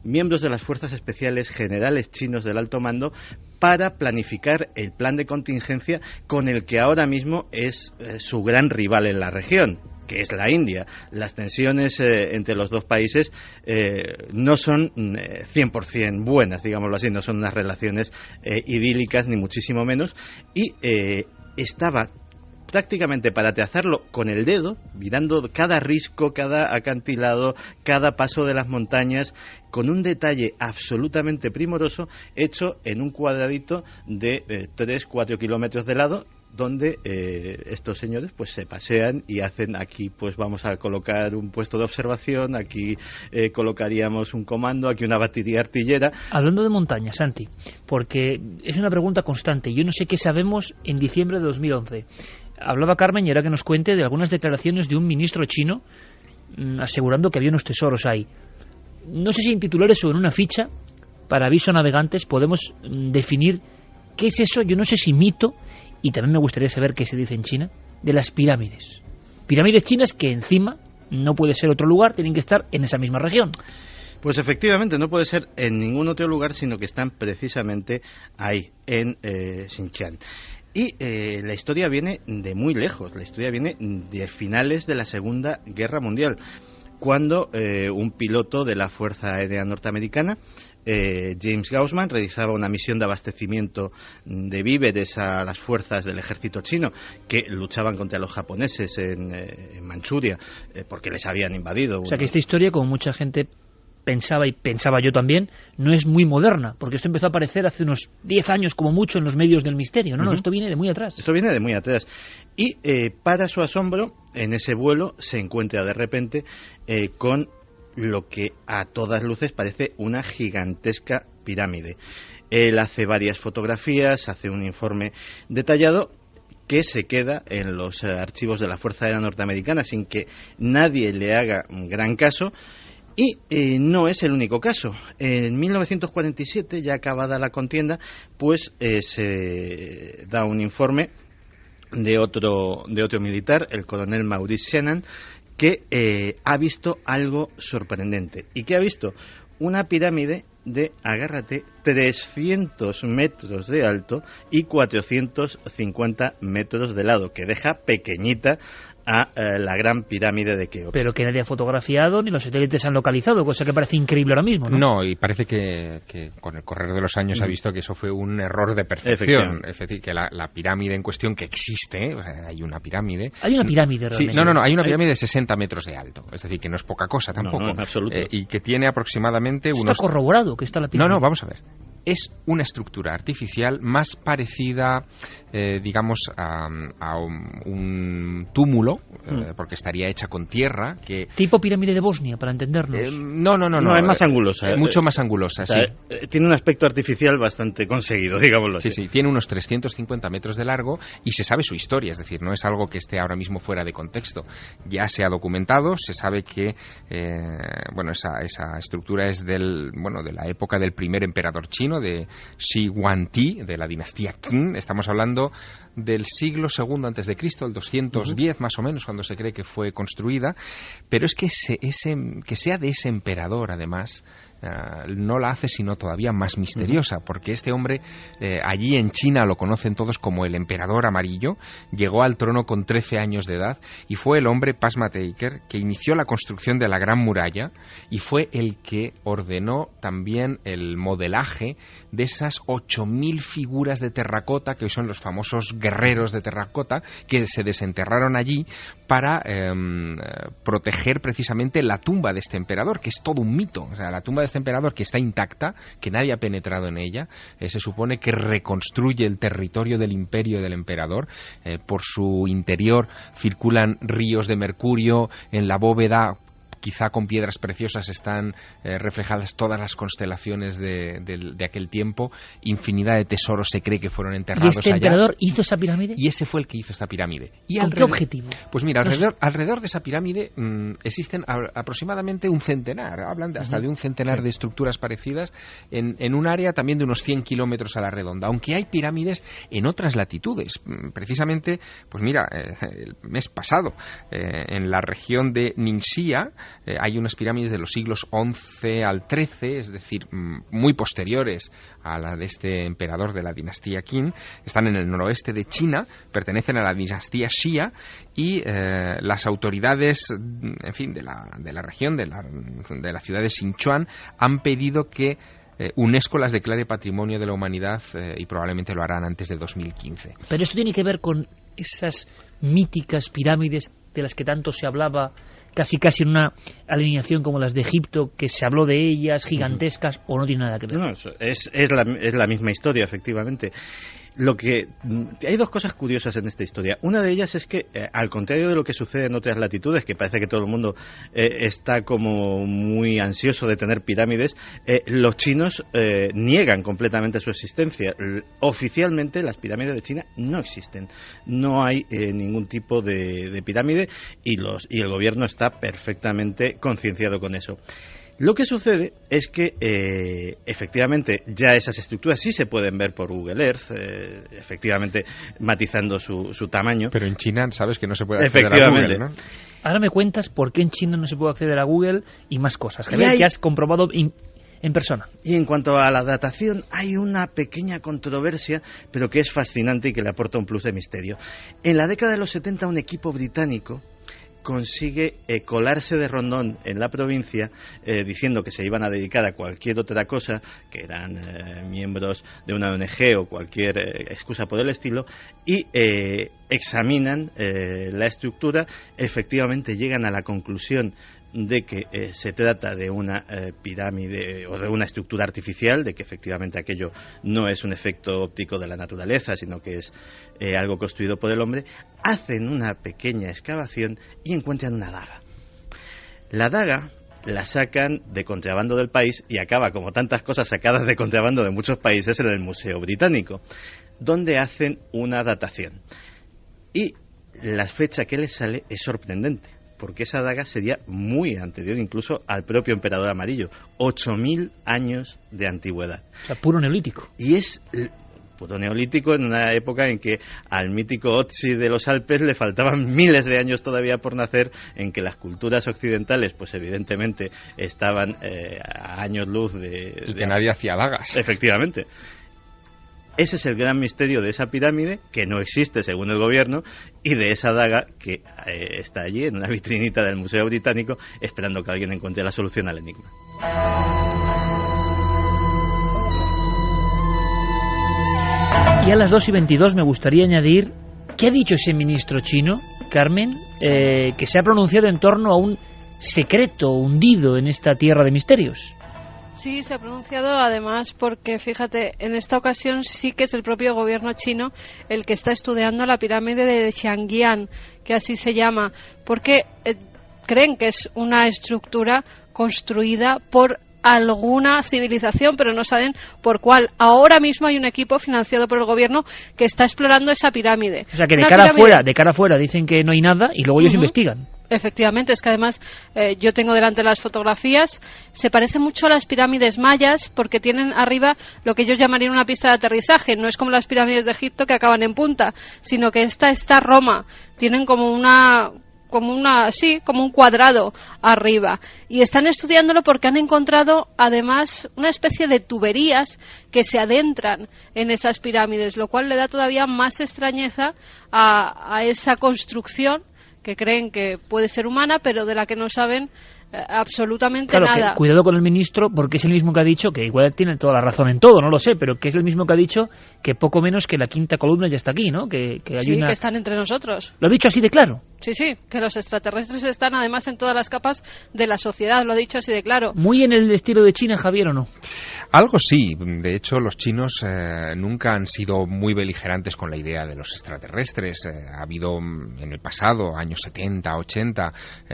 miembros de las fuerzas especiales generales chinos del alto mando para planificar el plan de contingencia con el que ahora mismo es su gran rival en la región, que es la India. Las tensiones entre los dos países no son 100% buenas, digámoslo así, no son unas relaciones idílicas ni muchísimo menos, y estaba prácticamente para trazarlo con el dedo, mirando cada risco, cada acantilado, cada paso de las montañas, con un detalle absolutamente primoroso, hecho en un cuadradito de 3-4 kilómetros de lado, donde estos señores pues se pasean y hacen aquí, pues vamos a colocar un puesto de observación, aquí colocaríamos un comando, aquí una batería artillera. Hablando de montañas, Santi, porque es una pregunta constante, yo no sé qué sabemos en diciembre de 2011. Hablaba Carmen y ahora que nos cuente de algunas declaraciones de un ministro chino asegurando que había unos tesoros ahí. No sé si en titulares o en una ficha para aviso a navegantes podemos definir qué es eso, yo no sé si mito, y también me gustaría saber qué se dice en China, de las pirámides. Pirámides chinas que encima no puede ser otro lugar, tienen que estar en esa misma región. Pues efectivamente, no puede ser en ningún otro lugar, sino que están precisamente ahí, en Xinjiang. Y la historia viene de muy lejos, la historia viene de finales de la Segunda Guerra Mundial, cuando un piloto de la Fuerza Aérea Norteamericana, James Gaussman, realizaba una misión de abastecimiento de víveres a las fuerzas del ejército chino que luchaban contra los japoneses en Manchuria, porque les habían invadido. O sea que esta historia, como mucha gente pensaba, y pensaba yo también, no es muy moderna, porque esto empezó a aparecer hace unos 10 años como mucho en los medios del misterio. No, esto viene de muy atrás. Esto viene de muy atrás. Y para su asombro, en ese vuelo se encuentra de repente con lo que a todas luces parece una gigantesca pirámide. Él hace varias fotografías, hace un informe detallado que se queda en los archivos de la Fuerza Aérea Norteamericana sin que nadie le haga un gran caso. Y no es el único caso. En 1947, ya acabada la contienda, pues se da un informe de otro militar, el coronel Maurice Shannon, que ha visto algo sorprendente. ¿Y qué ha visto? Una pirámide de, agárrate, 300 metros de alto y 450 metros de lado, que deja pequeñita a la gran pirámide de Keops. Pero que nadie ha fotografiado ni los satélites han localizado, cosa que parece increíble ahora mismo, ¿no? No, y parece que con el correr de los años ha visto que eso fue un error de percepción. Es decir, que la pirámide en cuestión, que existe, o sea, hay una pirámide. Hay una pirámide realmente. Sí, no, hay una pirámide de 60 metros de alto, es decir, que no es poca cosa tampoco. No, en absoluto. Y que tiene aproximadamente unos... Está corroborado que está la pirámide. No, vamos a ver. Es una estructura artificial más parecida, digamos, a un túmulo, porque estaría hecha con tierra. Tipo pirámide de Bosnia, para entendernos. No. No, es más angulosa. Mucho más angulosa, o sea, sí. Tiene un aspecto artificial bastante conseguido, digámoslo así. Sí, tiene unos 350 metros de largo y se sabe su historia, es decir, no es algo que esté ahora mismo fuera de contexto. Ya se ha documentado, se sabe que esa estructura es de la época del primer emperador chino, de Shi Huangdi, de la dinastía Qin. Estamos hablando del siglo II antes de Cristo, el 210 más o menos, cuando se cree que fue construida. Pero es que que sea de ese emperador, además, no la hace sino todavía más misteriosa, porque este hombre, allí en China lo conocen todos como el emperador amarillo, llegó al trono con 13 años de edad y fue el hombre Pasmateiker que inició la construcción de la Gran Muralla y fue el que ordenó también el modelaje de esas 8.000 figuras de terracota, que hoy son los famosos guerreros de terracota, que se desenterraron allí para proteger precisamente la tumba de este emperador, que es todo un mito. O sea, la tumba de este emperador, que está intacta, que nadie ha penetrado en ella, se supone que reconstruye el territorio del imperio del emperador. Por su interior circulan ríos de mercurio, en la bóveda quizá con piedras preciosas están reflejadas todas las constelaciones de aquel tiempo. Infinidad de tesoros se cree que fueron enterrados ¿Y este emperador hizo esa pirámide? Y ese fue el que hizo esta pirámide. ¿Y ¿Con qué objetivo? Pues mira, alrededor de esa pirámide existen aproximadamente un centenar, hablan hasta de un centenar de estructuras parecidas en un área también de unos 100 kilómetros a la redonda, aunque hay pirámides en otras latitudes. Precisamente, pues mira, el mes pasado, en la región de Ningxia, hay unas pirámides de los siglos XI al XIII, es decir, muy posteriores a la de este emperador de la dinastía Qin. Están en el noroeste de China, pertenecen a la dinastía Xia, y las autoridades, en fin, de la región, de la ciudad de Sichuan, han pedido que UNESCO las declare Patrimonio de la Humanidad, y probablemente lo harán antes de 2015. Pero esto tiene que ver con esas míticas pirámides de las que tanto se hablaba, casi en una alineación como las de Egipto, que se habló de ellas, gigantescas, o no tiene nada que ver. No, es la misma historia, efectivamente. Hay dos cosas curiosas en esta historia. Una de ellas es que, al contrario de lo que sucede en otras latitudes, que parece que todo el mundo está como muy ansioso de tener pirámides, los chinos niegan completamente su existencia. Oficialmente las pirámides de China no existen. No hay ningún tipo de pirámide y el gobierno está perfectamente concienciado con eso. Lo que sucede es que efectivamente ya esas estructuras sí se pueden ver por Google Earth, efectivamente matizando su tamaño. Pero en China sabes que no se puede acceder a Google, ¿no? Ahora me cuentas por qué en China no se puede acceder a Google y más cosas que has comprobado en persona. Y en cuanto a la datación, hay una pequeña controversia, pero que es fascinante y que le aporta un plus de misterio. En la década de los 70 un equipo británico consigue colarse de rondón en la provincia, diciendo que se iban a dedicar a cualquier otra cosa, que eran miembros de una ONG o cualquier excusa por el estilo, y examinan la estructura. Efectivamente llegan a la conclusión de que se trata de una pirámide o de una estructura artificial, de que efectivamente aquello no es un efecto óptico de la naturaleza, sino que es algo construido por el hombre. Hacen una pequeña excavación y encuentran una daga. La daga la sacan de contrabando del país y acaba, como tantas cosas sacadas de contrabando de muchos países, en el Museo Británico, donde hacen una datación. Y la fecha que les sale es sorprendente, porque esa daga sería muy anterior incluso al propio emperador amarillo, 8.000 años de antigüedad. O sea, puro neolítico. Y es puro neolítico en una época en que al mítico Otzi de los Alpes le faltaban miles de años todavía por nacer, en que las culturas occidentales pues evidentemente estaban a años luz de... Y que nadie hacía dagas. Efectivamente. Ese es el gran misterio de esa pirámide, que no existe según el gobierno, y de esa daga que está allí en una vitrinita del Museo Británico, esperando que alguien encuentre la solución al enigma. Y a las 2:22 me gustaría añadir, ¿qué ha dicho ese ministro chino, Carmen, que se ha pronunciado en torno a un secreto hundido en esta tierra de misterios? Sí, se ha pronunciado además porque, fíjate, en esta ocasión sí que es el propio gobierno chino el que está estudiando la pirámide de Xiangyang, que así se llama, porque creen que es una estructura construida por alguna civilización, pero no saben por cuál. Ahora mismo hay un equipo financiado por el gobierno que está explorando esa pirámide. O sea, que de cara afuera dicen que no hay nada y luego ellos investigan. Efectivamente, es que además yo tengo delante las fotografías, se parece mucho a las pirámides mayas porque tienen arriba lo que ellos llamarían una pista de aterrizaje. No es como las pirámides de Egipto que acaban en punta, sino que esta está Roma, tienen como un cuadrado arriba, y están estudiándolo porque han encontrado además una especie de tuberías que se adentran en esas pirámides, lo cual le da todavía más extrañeza a esa construcción que creen que puede ser humana, pero de la que no saben absolutamente nada. Que cuidado con el ministro, porque es el mismo que ha dicho, que igual tiene toda la razón en todo, no lo sé, pero que es el mismo que ha dicho que poco menos que la quinta columna ya está aquí, ¿no? Que hay sí, que están entre nosotros. ¿Lo ha dicho así de claro? Sí, que los extraterrestres están además en todas las capas de la sociedad, lo he dicho así de claro. ¿Muy en el estilo de China, Javier, o no? Algo sí. De hecho, los chinos nunca han sido muy beligerantes con la idea de los extraterrestres. Ha habido en el pasado, años 70, 80,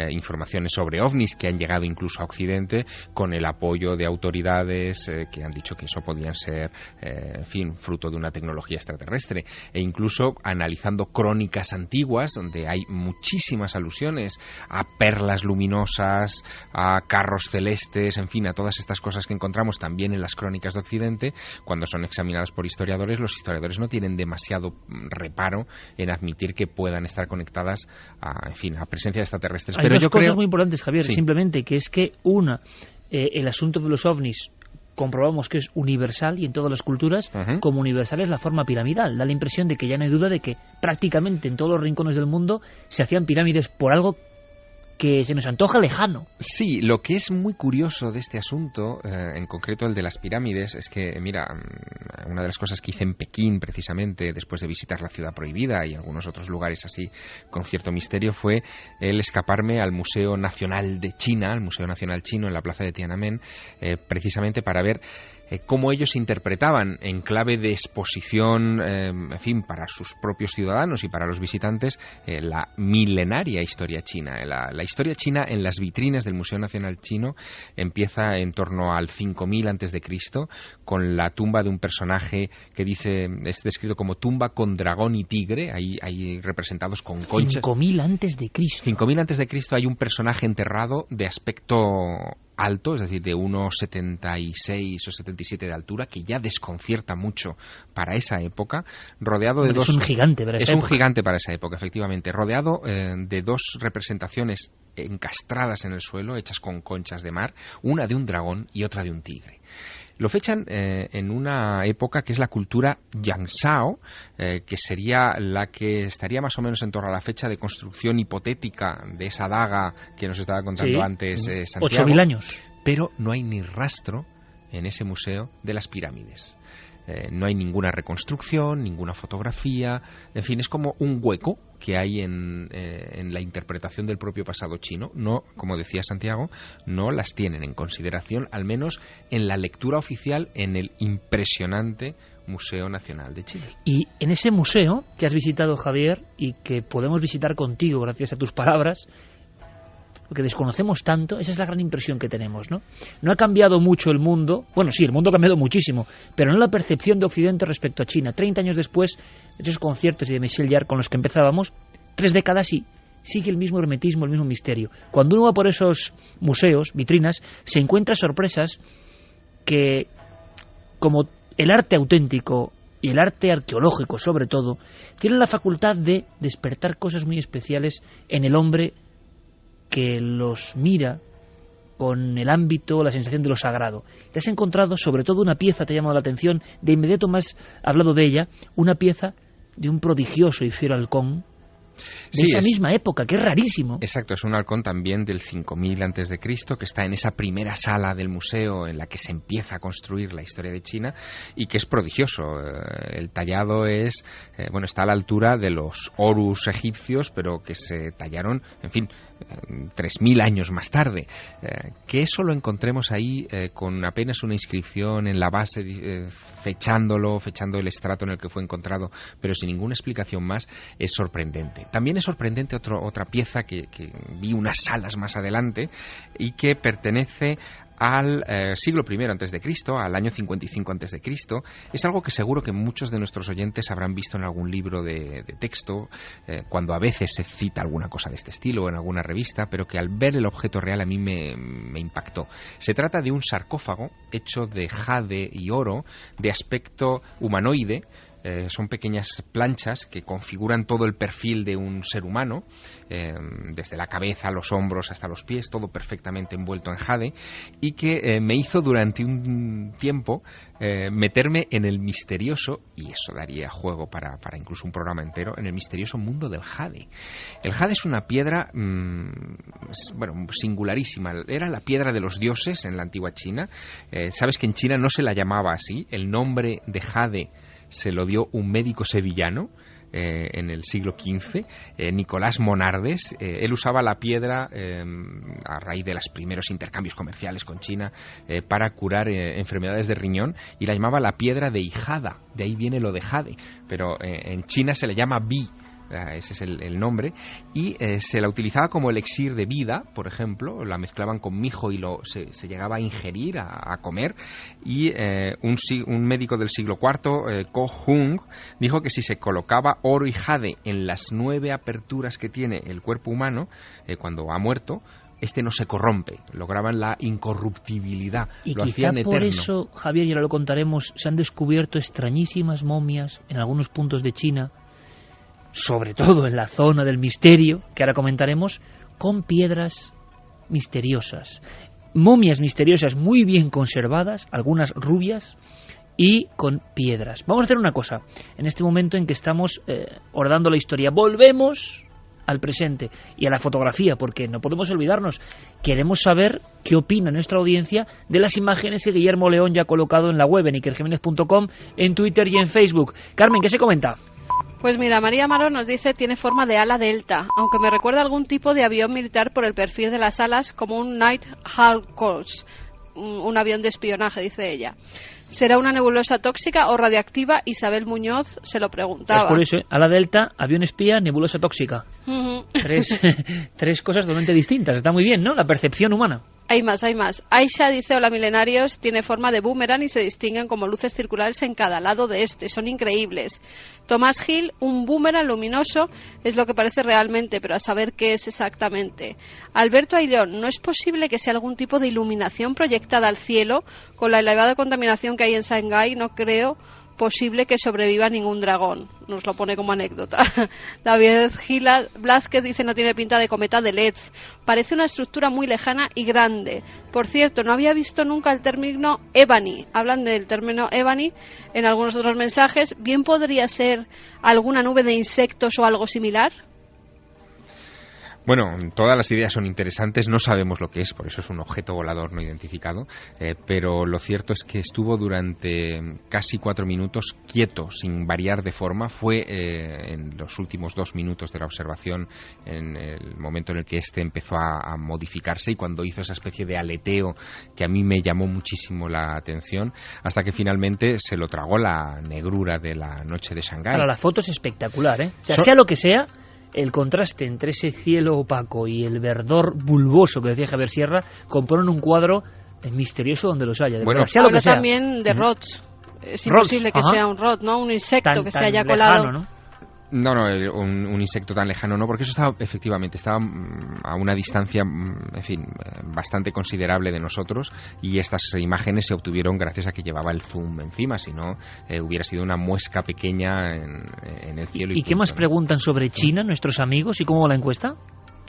informaciones sobre ovnis que han llegado incluso a Occidente con el apoyo de autoridades que han dicho que eso podían ser, en fin, fruto de una tecnología extraterrestre. E incluso analizando crónicas antiguas donde hay muchísimas alusiones a perlas luminosas, a carros celestes, en fin, a todas estas cosas que encontramos también en las crónicas de Occidente. Cuando son examinadas por historiadores, los historiadores no tienen demasiado reparo en admitir que puedan estar conectadas a, en fin, a presencias extraterrestres. Hay pero dos yo cosas creo muy importantes, Javier, sí. Simplemente que es que el asunto de los ovnis comprobamos que es universal y en todas las culturas, como universal es la forma piramidal. Da la impresión de que ya no hay duda de que prácticamente en todos los rincones del mundo se hacían pirámides por algo que se nos antoja lejano. Sí, lo que es muy curioso de este asunto, en concreto el de las pirámides, es que, mira, una de las cosas que hice en Pekín, precisamente, después de visitar la Ciudad Prohibida y algunos otros lugares así con cierto misterio, fue el escaparme al Museo Nacional de China, al Museo Nacional Chino en la plaza de Tiananmen, precisamente para ver cómo ellos interpretaban en clave de exposición, en fin, para sus propios ciudadanos y para los visitantes, la milenaria historia china. La historia china en las vitrinas del Museo Nacional Chino empieza en torno al 5000 a.C. con la tumba de un personaje que es descrito como tumba con dragón y tigre, ahí representados con conchas. 5000 a.C. 5000 a.C. hay un personaje enterrado de aspecto alto, es decir, de unos 76 o 77 de altura, que ya desconcierta mucho para esa época, rodeado de dos... Es un gigante para esa época. Es un gigante para esa época, efectivamente, rodeado de dos representaciones encastradas en el suelo, hechas con conchas de mar, una de un dragón y otra de un tigre. Lo fechan en una época que es la cultura Yangzhou, que sería la que estaría más o menos en torno a la fecha de construcción hipotética de esa daga que nos estaba contando antes Santiago. 8000 años. Pero no hay ni rastro en ese museo de las pirámides. No hay ninguna reconstrucción, ninguna fotografía, en fin, es como un hueco que hay en la interpretación del propio pasado chino. No, como decía Santiago, no las tienen en consideración, al menos en la lectura oficial en el impresionante Museo Nacional de China. Y en ese museo que has visitado, Javier, y que podemos visitar contigo gracias a tus palabras, porque desconocemos tanto, esa es la gran impresión que tenemos, ¿no? No ha cambiado mucho el mundo, bueno, sí, el mundo ha cambiado muchísimo, pero no la percepción de Occidente respecto a China. 30 años después de esos conciertos y de Michel Jarre con los que empezábamos, 3 décadas y sigue el mismo hermetismo, el mismo misterio. Cuando uno va por esos museos, vitrinas, se encuentra sorpresas que, como el arte auténtico y el arte arqueológico sobre todo, tienen la facultad de despertar cosas muy especiales en el hombre que los mira con el ámbito, la sensación de lo sagrado. Te has encontrado, sobre todo, una pieza, te ha llamado la atención, de inmediato más hablado de ella, una pieza de un prodigioso y fiero halcón de esa misma época, que es rarísimo. Exacto, es un halcón también del 5000 a.C., que está en esa primera sala del museo en la que se empieza a construir la historia de China y que es prodigioso. El tallado está a la altura de los Horus egipcios, pero que se tallaron, en fin, 3000 años más tarde. Que eso lo encontremos ahí con apenas una inscripción en la base, fechando el estrato en el que fue encontrado, pero sin ninguna explicación más, es sorprendente. También es sorprendente otra pieza que vi unas salas más adelante y que pertenece al siglo I a.C., al año 55 a.C. Es algo que seguro que muchos de nuestros oyentes habrán visto en algún libro de texto, cuando a veces se cita alguna cosa de este estilo en alguna revista, pero que al ver el objeto real a mí me impactó. Se trata de un sarcófago hecho de jade y oro, de aspecto humanoide. Son pequeñas planchas que configuran todo el perfil de un ser humano, desde la cabeza, los hombros hasta los pies, todo perfectamente envuelto en jade, y que me hizo durante un tiempo meterme en el misterioso, y eso daría juego para incluso un programa entero, en el misterioso mundo del jade. El jade es una piedra singularísima. Era la piedra de los dioses en la antigua China. Sabes que en China no se la llamaba así. El nombre de jade se lo dio un médico sevillano en el siglo XV, Nicolás Monardes. Él usaba la piedra a raíz de los primeros intercambios comerciales con China para curar enfermedades de riñón, y la llamaba la piedra de Ijada, de ahí viene lo de jade, pero en China se le llama Bi. Ese es el nombre, y se la utilizaba como elixir de vida, por ejemplo, la mezclaban con mijo y se llegaba a ingerir, a comer, y un médico del siglo IV, Ko Hung, dijo que si se colocaba oro y jade en las 9 aperturas que tiene el cuerpo humano, cuando ha muerto, este no se corrompe, lograban la incorruptibilidad, y lo quizá hacían eterno. por eso, Javier, y ahora lo contaremos, se han descubierto extrañísimas momias en algunos puntos de China, sobre todo en la zona del misterio, que ahora comentaremos, con piedras misteriosas. Momias misteriosas muy bien conservadas, algunas rubias, y con piedras. Vamos a hacer una cosa, en este momento en que estamos ordenando la historia, volvemos al presente y a la fotografía, porque no podemos olvidarnos, queremos saber qué opina nuestra audiencia de las imágenes que Guillermo León ya ha colocado en la web, en ikerjimenez.com, en Twitter y en Facebook. Carmen, ¿qué se comenta? Pues mira, María Amaro nos dice tiene forma de ala delta, aunque me recuerda a algún tipo de avión militar por el perfil de las alas, como un Nighthawk, un avión de espionaje, dice ella. ¿Será una nebulosa tóxica o radiactiva? Isabel Muñoz se lo preguntaba. Es por eso, ala delta, avión espía, nebulosa tóxica. Tres cosas totalmente distintas. Está muy bien, ¿no? La percepción humana. Hay más. Aisha dice, hola milenarios, tiene forma de boomerang y se distinguen como luces circulares en cada lado de este. Son increíbles. Tomás Gil, un boomerang luminoso es lo que parece realmente, pero a saber qué es exactamente. Alberto Aillón, ¿no es posible que sea algún tipo de iluminación proyectada al cielo? Con la elevada contaminación que hay en Shanghái, no creo posible que sobreviva ningún dragón. Nos lo pone como anécdota. David Gila Blázquez dice no tiene pinta de cometa de LEDs. Parece una estructura muy lejana y grande. Por cierto, no había visto nunca el término Ebony. Hablan del término Ebony en algunos otros mensajes. ¿Bien podría ser alguna nube de insectos o algo similar? Bueno, todas las ideas son interesantes, no sabemos lo que es, por eso es un objeto volador no identificado, pero lo cierto es que estuvo durante casi 4 minutos quieto, sin variar de forma. Fue en los últimos 2 minutos de la observación, en el momento en el que este empezó a modificarse, y cuando hizo esa especie de aleteo que a mí me llamó muchísimo la atención, hasta que finalmente se lo tragó la negrura de la noche de Shanghái. Ahora, la foto es espectacular, ¿eh? O sea, sea lo que sea, el contraste entre ese cielo opaco y el verdor bulboso que decía Javier Sierra componen un cuadro misterioso donde los haya. Bueno, sea lo que sea. También de rots. Es imposible que sea un rot, ¿no? Un insecto que se haya colado. Lejano, ¿no? No, un insecto tan lejano no, porque eso estaba a una distancia, en fin, bastante considerable de nosotros, y estas imágenes se obtuvieron gracias a que llevaba el zoom encima, si no hubiera sido una muesca pequeña en el cielo. ¿Y qué más preguntan sobre China nuestros amigos y cómo va la encuesta?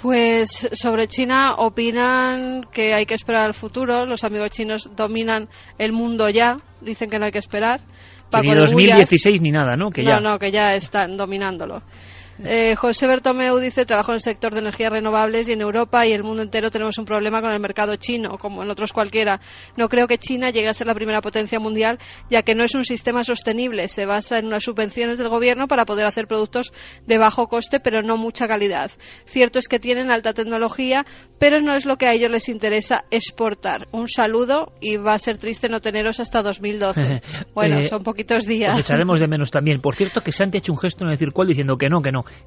Pues sobre China opinan que hay que esperar al futuro. Los amigos chinos dominan el mundo ya, dicen que no hay que esperar. Paco ni 2016 ni nada, ¿no? Que ya están dominándolo. José Bertomeu dice, trabajo en el sector de energías renovables y en Europa y el mundo entero tenemos un problema con el mercado chino, como en otros cualquiera. No creo que China llegue a ser la primera potencia mundial, ya que no es un sistema sostenible. Se basa en unas subvenciones del gobierno para poder hacer productos de bajo coste, pero no mucha calidad. Cierto es que tienen alta tecnología, pero no es lo que a ellos les interesa exportar. Un saludo y va a ser triste no teneros hasta 2012. Bueno, son poquitos días. Os echaremos de menos también. Por cierto, que Santi ha hecho un gesto, no decir cuál, diciendo que no,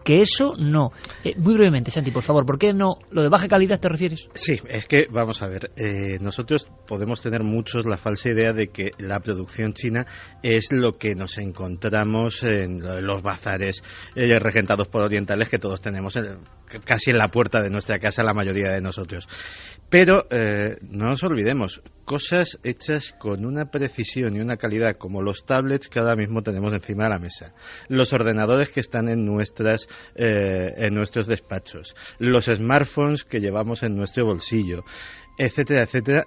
que eso no. Muy brevemente, Santi, por favor, ¿por qué no? ¿Lo de baja calidad te refieres? Sí, es que, vamos a ver, nosotros podemos tener muchos la falsa idea de que la producción china es lo que nos encontramos en los bazares regentados por orientales que todos tenemos casi en la puerta de nuestra casa, la mayoría de nosotros. Pero no nos olvidemos, cosas hechas con una precisión y una calidad como los tablets que ahora mismo tenemos encima de la mesa, los ordenadores que están en nuestros despachos, los smartphones que llevamos en nuestro bolsillo, etcétera, etcétera.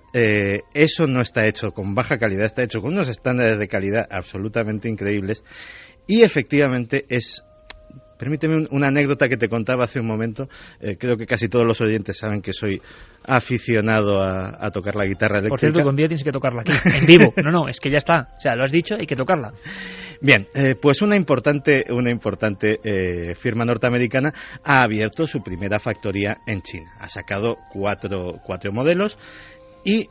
Eso no está hecho con baja calidad, está hecho con unos estándares de calidad absolutamente increíbles, y efectivamente es Permíteme una anécdota que te contaba hace un momento. Creo que casi todos los oyentes saben que soy aficionado a tocar la guitarra eléctrica. Por cierto, que un día tienes que tocarla aquí, en vivo. No, es que ya está. O sea, lo has dicho, hay que tocarla. Bien, pues una importante firma norteamericana ha abierto su primera factoría en China. Ha sacado cuatro modelos y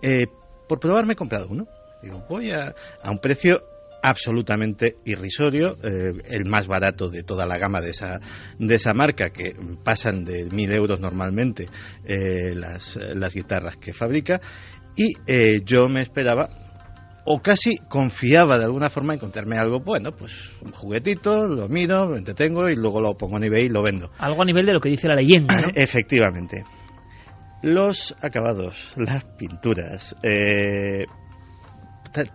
por probar me he comprado uno. Digo, voy a un precio absolutamente irrisorio, el más barato de toda la gama de esa marca, que pasan de 1.000 euros normalmente las guitarras que fabrica, y yo me esperaba, o casi confiaba de alguna forma, encontrarme algo, bueno, pues un juguetito, lo miro, lo entretengo y luego lo pongo en eBay y lo vendo. Algo a nivel de lo que dice la leyenda, ¿no? Efectivamente. Los acabados, las pinturas,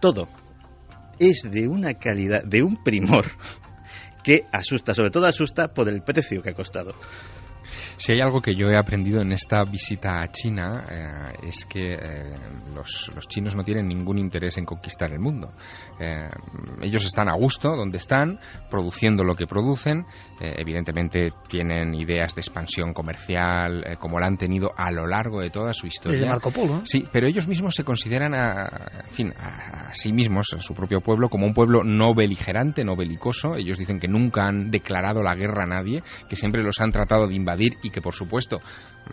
todo es de una calidad, de un primor que asusta, sobre todo asusta por el precio que ha costado. Si hay algo que yo he aprendido en esta visita a China es que los chinos no tienen ningún interés en conquistar el mundo. Ellos están a gusto donde están, produciendo lo que producen. Evidentemente tienen ideas de expansión comercial como la han tenido a lo largo de toda su historia. Desde Marco Polo. Sí, pero ellos mismos se consideran a sí mismos, a su propio pueblo, como un pueblo no beligerante, no belicoso. Ellos dicen que nunca han declarado la guerra a nadie, que siempre los han tratado de invadir y que, por supuesto,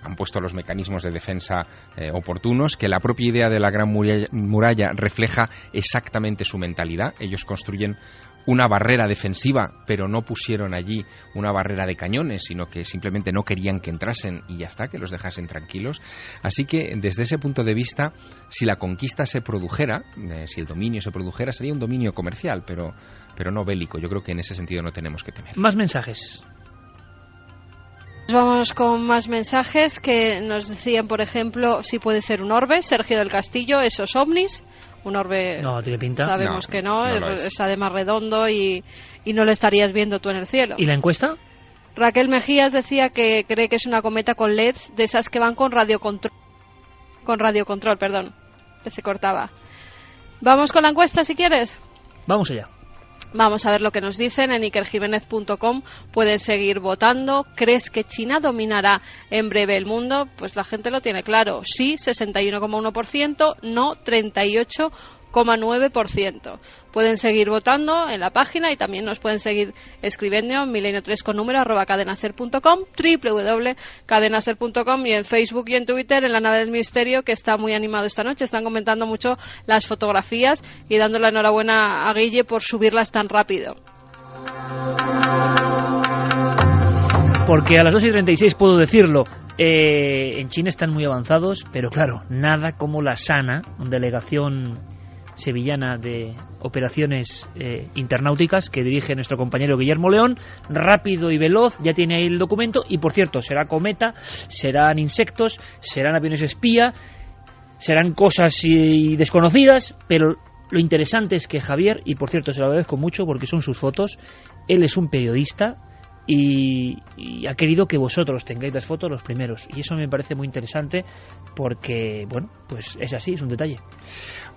han puesto los mecanismos de defensa oportunos, que la propia idea de la Gran Muralla refleja exactamente su mentalidad. Ellos construyen una barrera defensiva, pero no pusieron allí una barrera de cañones, sino que simplemente no querían que entrasen y ya está, que los dejasen tranquilos. Así que, desde ese punto de vista, si la conquista se produjera, si el dominio se produjera, sería un dominio comercial, pero no bélico. Yo creo que en ese sentido no tenemos que temer. Más mensajes. Vamos con más mensajes que nos decían, por ejemplo, si puede ser un orbe. Sergio del Castillo, esos ovnis. Un orbe, no tiene pinta. Sabemos que no es además redondo y no lo estarías viendo tú en el cielo. ¿Y la encuesta? Raquel Mejías decía que cree que es una cometa con LEDs, de esas que van con radiocontrol, que se cortaba. Vamos con la encuesta si quieres. Vamos allá. Vamos a ver lo que nos dicen en ikerjimenez.com. Puedes seguir votando. ¿Crees que China dominará en breve el mundo? Pues la gente lo tiene claro. Sí, 61,1%, no 38,9%. Pueden seguir votando en la página y también nos pueden seguir escribiendo en milenio3 con número @cadenaser.com, www.cadenaser.com, y en Facebook y en Twitter en la nave del misterio, que está muy animado esta noche. Están comentando mucho las fotografías y dando la enhorabuena a Guille por subirlas tan rápido. Porque a las 2:36 puedo decirlo. En China están muy avanzados, pero claro, nada como la SANA, delegación sevillana de operaciones internauticas que dirige nuestro compañero Guillermo León, rápido y veloz. Ya tiene ahí el documento y, por cierto, será cometa, serán insectos, serán aviones espía, serán cosas desconocidas, pero lo interesante es que Javier, y por cierto se lo agradezco mucho porque son sus fotos, él es un periodista y ha querido que vosotros tengáis las fotos los primeros, y eso me parece muy interesante porque, bueno, pues es así, es un detalle.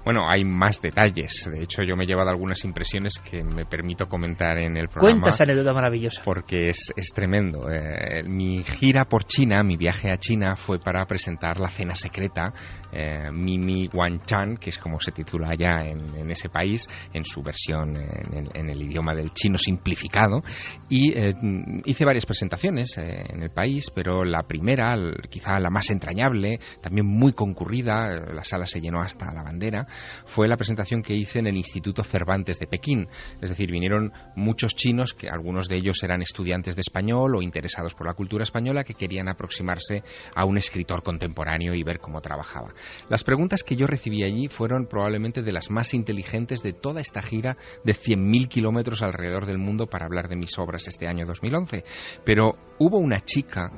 Bueno, hay más detalles. De hecho, yo me he llevado algunas impresiones que me permito comentar en el programa. Cuenta esa anécdota maravillosa. Porque es tremendo. Mi gira por China, mi viaje a China, fue para presentar La cena secreta, Mimi Wanchan, que es como se titula allá en ese país, en su versión en el idioma del chino simplificado. Y hice varias presentaciones en el país, pero la primera, quizá la más entrañable, también muy concurrida, la sala se llenó hasta la bandera, fue la presentación que hice en el Instituto Cervantes de Pekín. Es decir, vinieron muchos chinos, que algunos de ellos eran estudiantes de español o interesados por la cultura española, que querían aproximarse a un escritor contemporáneo y ver cómo trabajaba. Las preguntas que yo recibí allí fueron probablemente de las más inteligentes de toda esta gira de 100.000 kilómetros alrededor del mundo para hablar de mis obras este año 2011. Pero hubo una chica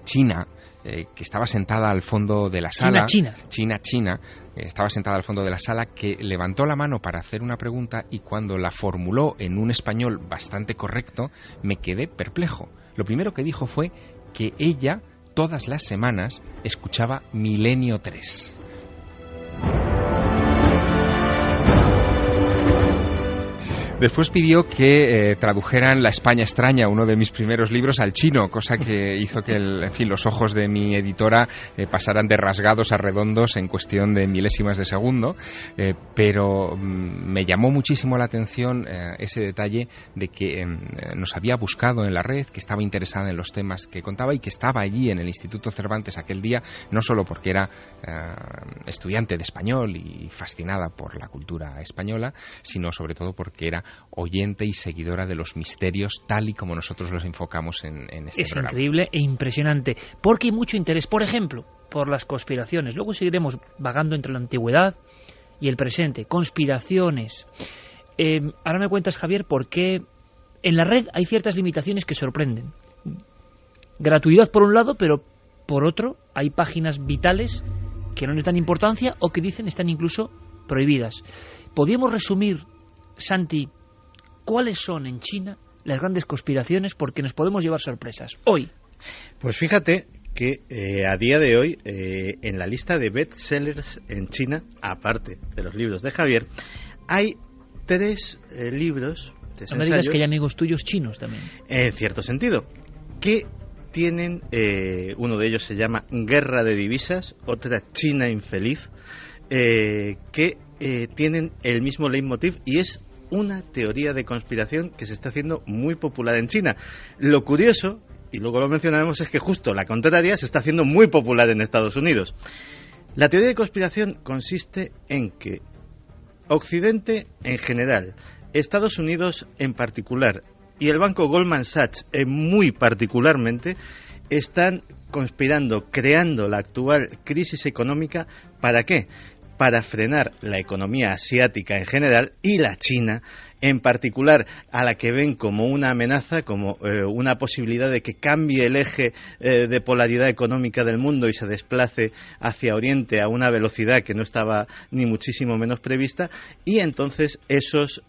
china que estaba sentada al fondo de la sala. China, estaba sentada al fondo de la sala, que levantó la mano para hacer una pregunta, y cuando la formuló en un español bastante correcto, me quedé perplejo. Lo primero que dijo fue que ella todas las semanas escuchaba Milenio 3. Después pidió que tradujeran La España extraña, uno de mis primeros libros, al chino, cosa que hizo que los ojos de mi editora pasaran de rasgados a redondos en cuestión de milésimas de segundo, pero me llamó muchísimo la atención ese detalle de que nos había buscado en la red, que estaba interesada en los temas que contaba y que estaba allí en el Instituto Cervantes aquel día, no solo porque era estudiante de español y fascinada por la cultura española, sino sobre todo porque era oyente y seguidora de los misterios tal y como nosotros los enfocamos en este programa. Es increíble e impresionante, porque hay mucho interés, por ejemplo, por las conspiraciones. Luego seguiremos vagando entre la antigüedad y el presente. Conspiraciones. Ahora me cuentas, Javier, por qué en la red hay ciertas limitaciones que sorprenden. Gratuidad por un lado, pero por otro hay páginas vitales que no les dan importancia o que dicen están incluso prohibidas. ¿Podríamos resumir, Santi, cuáles son en China las grandes conspiraciones? Porque nos podemos llevar sorpresas hoy. Pues fíjate que a día de hoy, en la lista de bestsellers en China, aparte de los libros de Javier, hay 3 libros. No me digas que hay amigos tuyos chinos también. En cierto sentido, que tienen, uno de ellos se llama Guerra de Divisas, otra China infeliz, que tienen el mismo leitmotiv y es una teoría de conspiración que se está haciendo muy popular en China. Lo curioso, y luego lo mencionaremos, es que justo la contraria se está haciendo muy popular en Estados Unidos. La teoría de conspiración consiste en que Occidente en general, Estados Unidos en particular y el banco Goldman Sachs muy particularmente están conspirando, creando la actual crisis económica. ¿Para qué? Para frenar la economía asiática en general y la China en particular, a la que ven como una amenaza, como una posibilidad de que cambie el eje de polaridad económica del mundo y se desplace hacia Oriente a una velocidad que no estaba ni muchísimo menos prevista, y entonces esos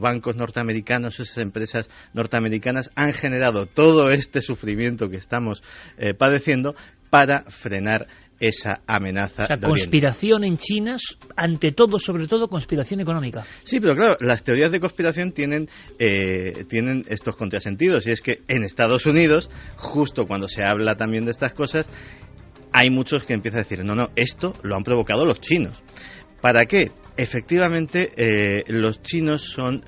bancos norteamericanos, esas empresas norteamericanas han generado todo este sufrimiento que estamos padeciendo para frenar esa amenaza. O sea, conspiración en China, ante todo, sobre todo, conspiración económica. Sí, pero claro, las teorías de conspiración tienen estos contrasentidos, y es que en Estados Unidos, justo cuando se habla también de estas cosas, hay muchos que empiezan a decir, no, esto lo han provocado los chinos. ¿Para qué? Efectivamente, los chinos son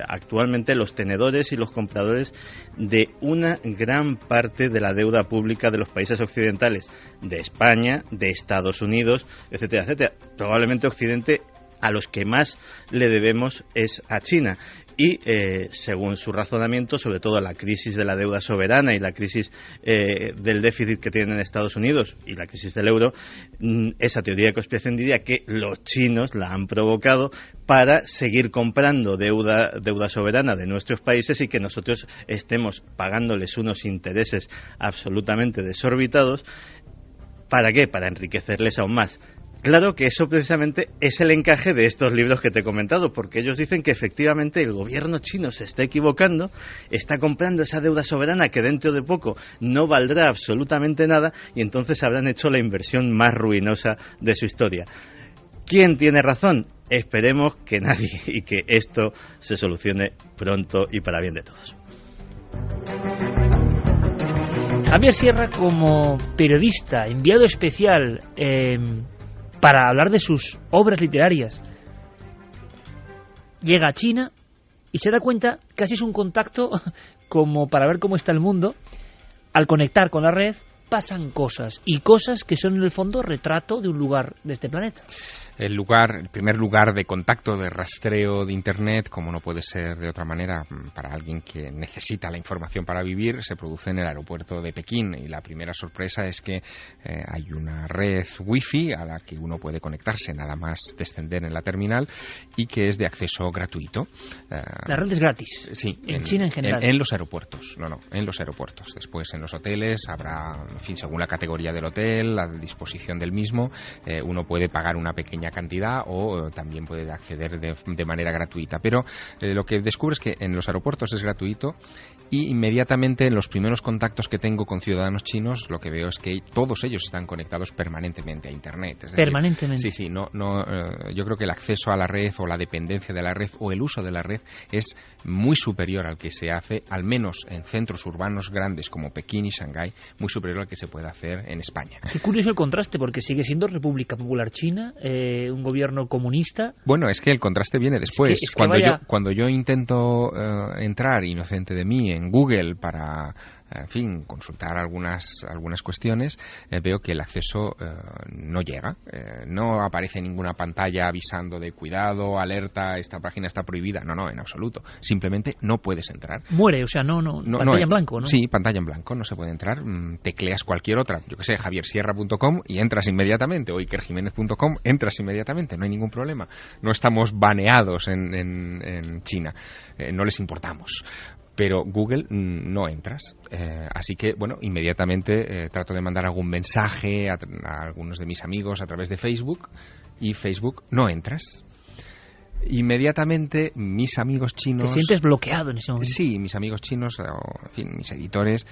actualmente los tenedores y los compradores de una gran parte de la deuda pública de los países occidentales, de España, de Estados Unidos, etcétera, etcétera. Probablemente Occidente a los que más le debemos es a China. Y según su razonamiento, sobre todo la crisis de la deuda soberana y la crisis del déficit que tienen Estados Unidos y la crisis del euro, esa teoría de conspiración diría que los chinos la han provocado para seguir comprando deuda soberana de nuestros países y que nosotros estemos pagándoles unos intereses absolutamente desorbitados. ¿Para qué? Para enriquecerles aún más. Claro que eso precisamente es el encaje de estos libros que te he comentado, porque ellos dicen que efectivamente el gobierno chino se está equivocando, está comprando esa deuda soberana que dentro de poco no valdrá absolutamente nada, y entonces habrán hecho la inversión más ruinosa de su historia. ¿Quién tiene razón? Esperemos que nadie, y que esto se solucione pronto y para bien de todos. Javier Sierra, como periodista, enviado especial para hablar de sus obras literarias, llega a China y se da cuenta, casi es un contacto como para ver cómo está el mundo. Al conectar con la red pasan cosas, y cosas que son en el fondo retrato de un lugar de este planeta. El primer lugar de contacto, de rastreo de Internet, como no puede ser de otra manera para alguien que necesita la información para vivir, se produce en el aeropuerto de Pekín. Y la primera sorpresa es que hay una red wifi a la que uno puede conectarse nada más descender en la terminal y que es de acceso gratuito. La red es gratis. Sí. En China en general. En los aeropuertos. No, en los aeropuertos. Después en los hoteles habrá, en fin, según la categoría del hotel, la disposición del mismo, uno puede pagar una pequeña pequeña cantidad o también puede acceder de manera gratuita. Pero lo que descubro es que en los aeropuertos es gratuito y inmediatamente en los primeros contactos que tengo con ciudadanos chinos lo que veo es que todos ellos están conectados permanentemente a Internet. Es decir, permanentemente. Sí, yo creo que el acceso a la red o la dependencia de la red o el uso de la red es muy superior al que se hace, al menos en centros urbanos grandes como Pekín y Shanghái, muy superior al que se puede hacer en España. Qué curioso el contraste, porque sigue siendo República Popular China, un gobierno comunista. Bueno, es que el contraste viene después. Es que cuando yo intento entrar, inocente de mí, en Google para, en fin, consultar algunas cuestiones, veo que el acceso no llega. No aparece ninguna pantalla avisando de cuidado, alerta, esta página está prohibida. No, en absoluto. Simplemente no puedes entrar. Muere, o sea, pantalla en blanco, ¿no? Sí, pantalla en blanco, no se puede entrar. Tecleas cualquier otra, yo que sé, javiersierra.com y entras inmediatamente, o ikerjimenez.com, entras inmediatamente, no hay ningún problema. No estamos baneados en China, no les importamos. Pero Google no entras. Así que, bueno, inmediatamente trato de mandar algún mensaje a algunos de mis amigos a través de Facebook y Facebook no entras. Inmediatamente mis amigos chinos... ¿Te sientes bloqueado en ese momento? Sí, mis amigos chinos, en fin, mis editores,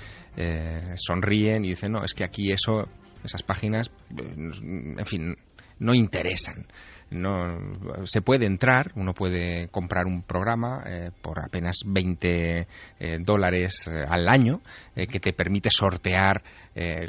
sonríen y dicen, no, es que aquí esas páginas, en fin, no interesan. No, se puede entrar, uno puede comprar un programa por apenas $20 al año que te permite sortear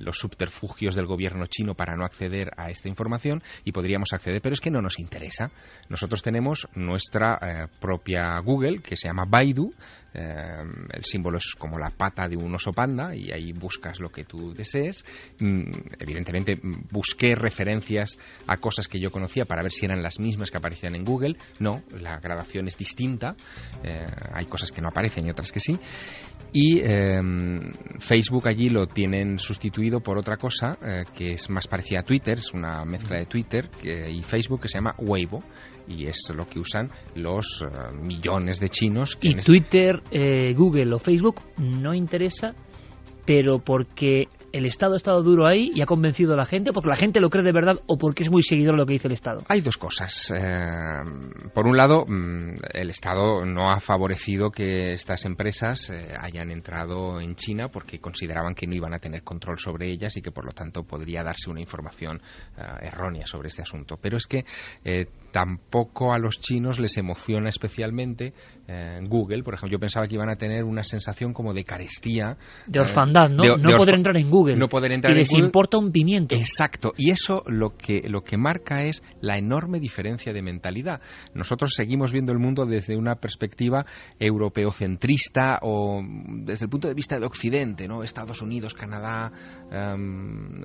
los subterfugios del gobierno chino para no acceder a esta información y podríamos acceder, pero es que no nos interesa. Nosotros tenemos nuestra propia Google que se llama Baidu, el símbolo es como la pata de un oso panda y ahí buscas lo que tú desees. Evidentemente busqué referencias a cosas que yo conocía para ver si eran las mismas que aparecían en Google. No, la gradación es distinta, hay cosas que no aparecen y otras que sí. Y Facebook allí lo tienen sustituido por otra cosa que es más parecida a Twitter, es una mezcla de Twitter y Facebook que se llama Weibo y es lo que usan los millones de chinos. Y Twitter, Google o Facebook no interesa, pero porque el Estado ha estado duro ahí y ha convencido a la gente, porque la gente lo cree de verdad o porque es muy seguidor de lo que dice el Estado. Hay dos cosas. Por un lado, el Estado no ha favorecido que estas empresas hayan entrado en China porque consideraban que no iban a tener control sobre ellas y que por lo tanto podría darse una información errónea sobre este asunto. Pero es que tampoco a los chinos les emociona especialmente Google. Por ejemplo, yo pensaba que iban a tener una sensación como de carestía, de orfandad, ¿no? No poder entrar en Google. No poder entrar y les importa un pimiento. Exacto. Y eso lo que marca es la enorme diferencia de mentalidad. Nosotros seguimos viendo el mundo desde una perspectiva europeocentrista o desde el punto de vista de Occidente, ¿no? Estados Unidos, Canadá,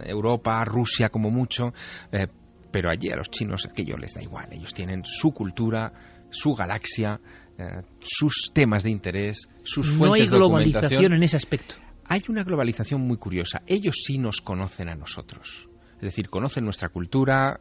Europa, Rusia como mucho. Pero allí a los chinos aquello les da igual. Ellos tienen su cultura, su galaxia, sus temas de interés, sus fuentes de documentación. No hay globalización en ese aspecto. Hay una globalización muy curiosa. Ellos sí nos conocen a nosotros. Es decir, conocen nuestra cultura,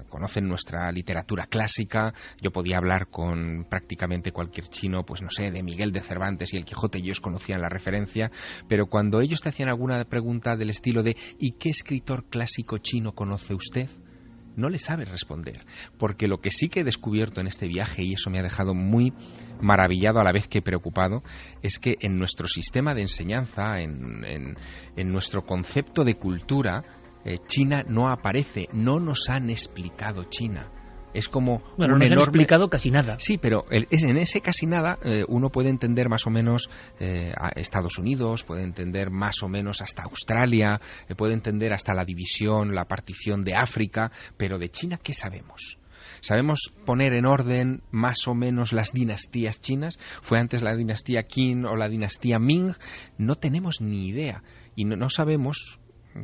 conocen nuestra literatura clásica. Yo podía hablar con prácticamente cualquier chino, pues no sé, de Miguel de Cervantes y el Quijote, y ellos conocían la referencia. Pero cuando ellos te hacían alguna pregunta del estilo de ¿y qué escritor clásico chino conoce usted?, no le sabes responder, porque lo que sí que he descubierto en este viaje, y eso me ha dejado muy maravillado a la vez que preocupado, es que en nuestro sistema de enseñanza, en nuestro concepto de cultura, China no aparece, no nos han explicado China. Es como bueno, no nos han explicado casi nada. Sí, pero en ese casi nada uno puede entender más o menos a Estados Unidos, puede entender más o menos hasta Australia, puede entender hasta la división, la partición de África, pero de China, ¿qué sabemos? ¿Sabemos poner en orden más o menos las dinastías chinas? ¿Fue antes la dinastía Qin o la dinastía Ming? No tenemos ni idea. Y no sabemos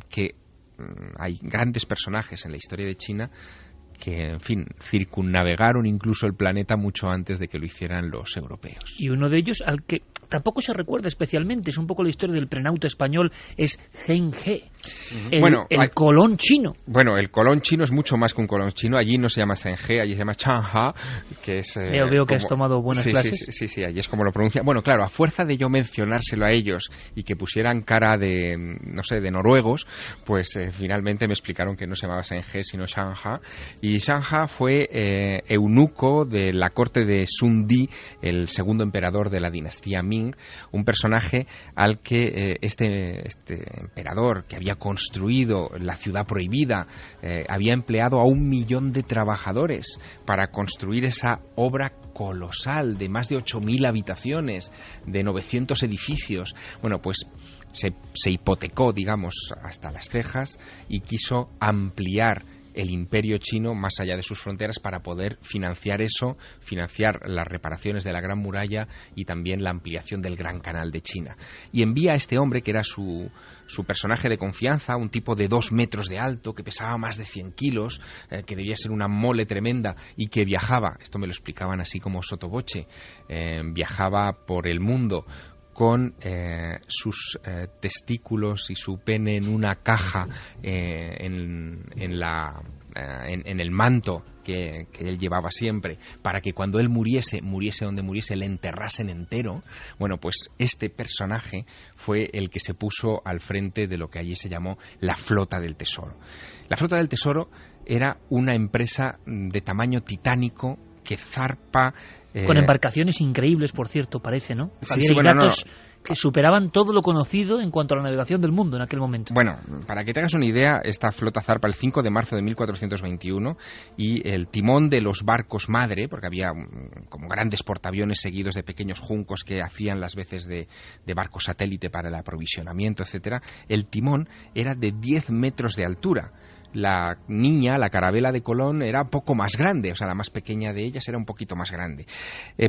que hay grandes personajes en la historia de China que, en fin, circunnavegaron incluso el planeta mucho antes de que lo hicieran los europeos. Y uno de ellos, al que tampoco se recuerda especialmente, es un poco la historia del prenauta español, es Zheng He, el Colón chino. Bueno, el Colón chino es mucho más que un Colón chino. Allí no se llama Zheng He, allí se llama Chang'e, que es... Veo que has tomado buenas clases. Sí, allí es como lo pronuncia. Bueno, claro, a fuerza de yo mencionárselo a ellos y que pusieran cara de, no sé, de noruegos, pues finalmente me explicaron que no se llamaba Zheng He, sino Chang'e. Y Shang-Ha fue eunuco de la corte de Sun Di, el segundo emperador de la dinastía Ming, un personaje al que este emperador, que había construido la ciudad prohibida, había empleado a 1 millón de trabajadores para construir esa obra colosal de más de 8.000 habitaciones, de 900 edificios. Bueno, pues se hipotecó, digamos, hasta las cejas y quiso ampliar el imperio chino más allá de sus fronteras para poder financiar eso, financiar las reparaciones de la Gran Muralla y también la ampliación del Gran Canal de China. Y envía a este hombre, que era su personaje de confianza, un tipo de 2 metros de alto, que pesaba más de 100 kilos, que debía ser una mole tremenda y que viajaba, esto me lo explicaban así como sottovoce, viajaba por el mundo con sus testículos y su pene en una caja en el manto que él llevaba siempre, para que cuando él muriese donde muriese, le enterrasen entero. Bueno, pues este personaje fue el que se puso al frente de lo que allí se llamó la Flota del Tesoro. La Flota del Tesoro era una empresa de tamaño titánico que zarpa... Con embarcaciones increíbles, por cierto, parece, ¿no? Sí, sí, bueno, datos que superaban todo lo conocido en cuanto a la navegación del mundo en aquel momento. Bueno, para que te hagas una idea, esta flota zarpa el 5 de marzo de 1421 y el timón de los barcos madre, porque había como grandes portaaviones seguidos de pequeños juncos que hacían las veces de barco satélite para el aprovisionamiento, etcétera, el timón era de 10 metros de altura. La niña, la carabela de Colón, era poco más grande, o sea, la más pequeña de ellas era un poquito más grande.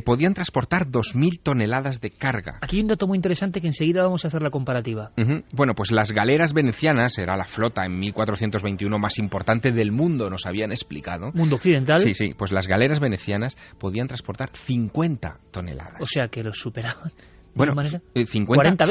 Podían transportar 2.000 toneladas de carga. Aquí hay un dato muy interesante que enseguida vamos a hacer la comparativa. Bueno, pues las galeras venecianas, era la flota en 1421 más importante del mundo, nos habían explicado. ¿Mundo occidental? Sí, sí, pues las galeras venecianas podían transportar 50 toneladas. O sea, que los superaban. Bueno, 50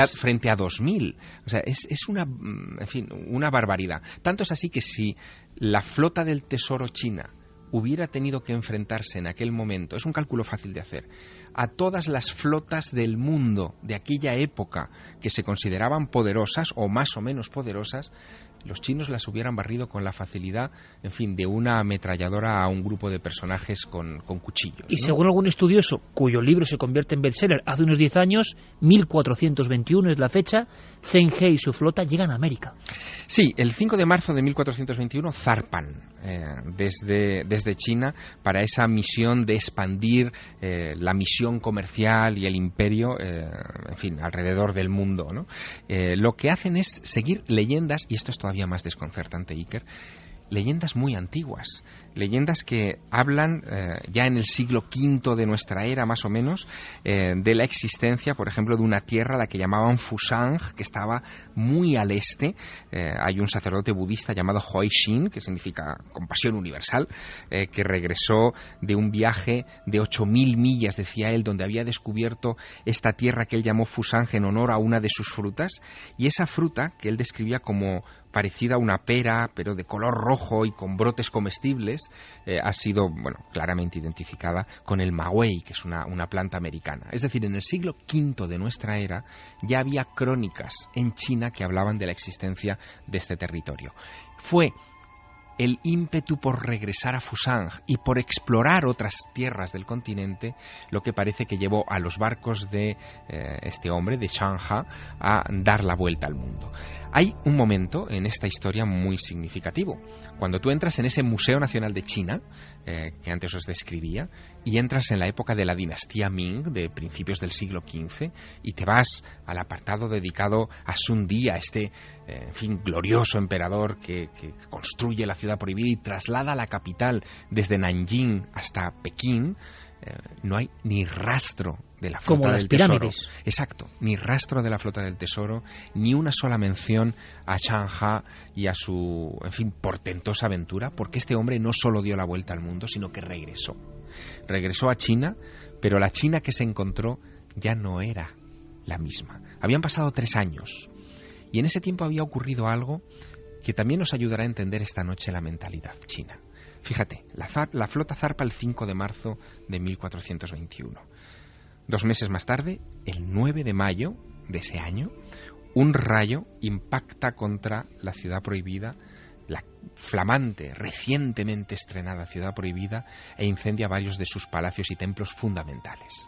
frente a 2.000. O sea, es una, en fin, una barbaridad. Tanto es así que si la Flota del Tesoro china hubiera tenido que enfrentarse en aquel momento, es un cálculo fácil de hacer, a todas las flotas del mundo de aquella época que se consideraban poderosas o más o menos poderosas, los chinos las hubieran barrido con la facilidad, en fin, de una ametralladora a un grupo de personajes con cuchillos, ¿no? Y según algún estudioso, cuyo libro se convierte en bestseller hace unos 10 años, 1421 es la fecha, Zheng He y su flota llegan a América. Sí, el 5 de marzo de 1421 zarpan desde China para esa misión de expandir la misión comercial y el imperio, en fin, alrededor del mundo, ¿no? Lo que hacen es seguir leyendas, y esto es todavía más desconcertante, Iker, leyendas muy antiguas, leyendas que hablan ya en el siglo V de nuestra era, más o menos, de la existencia, por ejemplo, de una tierra a la que llamaban Fusang, que estaba muy al este. Hay un sacerdote budista llamado Hoi Shin, que significa compasión universal, que regresó de un viaje de 8.000 millas, decía él, donde había descubierto esta tierra que él llamó Fusang en honor a una de sus frutas, y esa fruta que él describía como parecida a una pera, pero de color rojo y con brotes comestibles, ha sido, bueno, claramente identificada con el maguey, que es una planta americana. Es decir, en el siglo V de nuestra era ya había crónicas en China que hablaban de la existencia de este territorio. Fue el ímpetu por regresar a Fusang y por explorar otras tierras del continente lo que parece que llevó a los barcos de este hombre, de Shang-Ha, a dar la vuelta al mundo. Hay un momento en esta historia muy significativo. Cuando tú entras en ese Museo Nacional de China, que antes os describía, y entras en la época de la dinastía Ming, de principios del siglo XV, y te vas al apartado dedicado a Sun Di, a este, en fin, glorioso emperador que construye la ciudad prohibida y traslada la capital desde Nanjing hasta Pekín, no hay ni rastro de la flota del tesoro. Exacto, ni rastro de la flota del tesoro, ni una sola mención a Shang-Ha y a su, en fin, portentosa aventura, porque este hombre no solo dio la vuelta al mundo, sino que regresó. Regresó a China, pero la China que se encontró ya no era la misma. Habían pasado 3 años, y en ese tiempo había ocurrido algo que también nos ayudará a entender esta noche la mentalidad china. Fíjate, la flota zarpa el 5 de marzo de 1421. 2 meses más tarde, el 9 de mayo de ese año, un rayo impacta contra la ciudad prohibida la flamante, recientemente estrenada Ciudad Prohibida e incendia varios de sus palacios y templos fundamentales.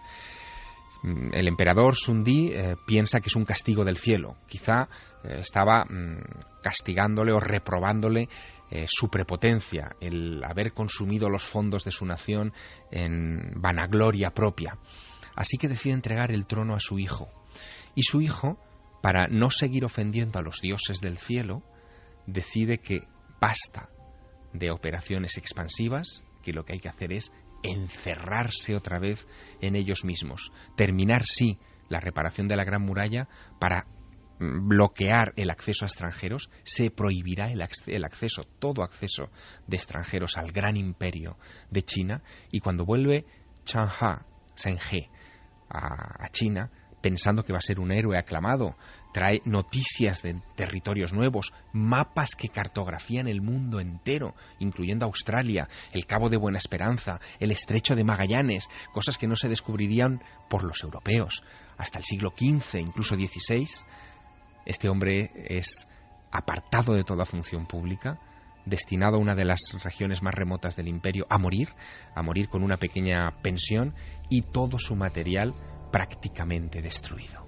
El emperador Sundí piensa que es un castigo del cielo. Quizá estaba castigándole o reprobándole su prepotencia, el haber consumido los fondos de su nación en vanagloria propia. Así que decide entregar el trono a su hijo. Y su hijo, para no seguir ofendiendo a los dioses del cielo, decide que basta de operaciones expansivas, que lo que hay que hacer es encerrarse otra vez en ellos mismos, terminar sí la reparación de la Gran Muralla para bloquear el acceso a extranjeros. Se prohibirá el acceso, todo acceso de extranjeros al gran imperio de China, y cuando vuelve Zheng He a China, pensando que va a ser un héroe aclamado, trae noticias de territorios nuevos, mapas que cartografían el mundo entero, incluyendo Australia, el Cabo de Buena Esperanza, el Estrecho de Magallanes, cosas que no se descubrirían por los europeos hasta el siglo XV, incluso XVI. Este hombre es apartado de toda función pública, destinado a una de las regiones más remotas del imperio a morir con una pequeña pensión y todo su material prácticamente destruido.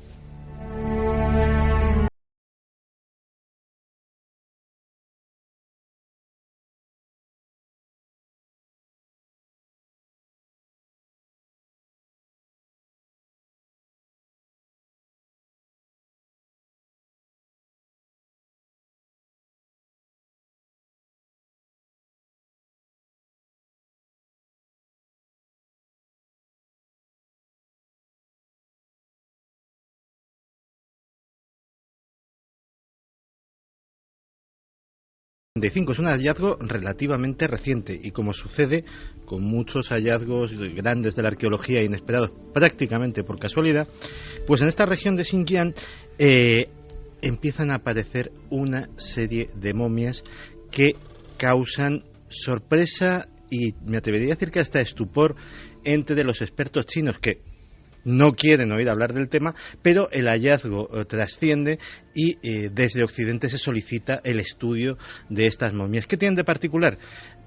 Es un hallazgo relativamente reciente, y como sucede con muchos hallazgos grandes de la arqueología inesperados prácticamente por casualidad, pues en esta región de Xinjiang empiezan a aparecer una serie de momias que causan sorpresa y me atrevería a decir que hasta estupor entre los expertos chinos, que no quieren oír hablar del tema, pero el hallazgo trasciende y desde Occidente se solicita el estudio de estas momias. ¿Qué tienen de particular?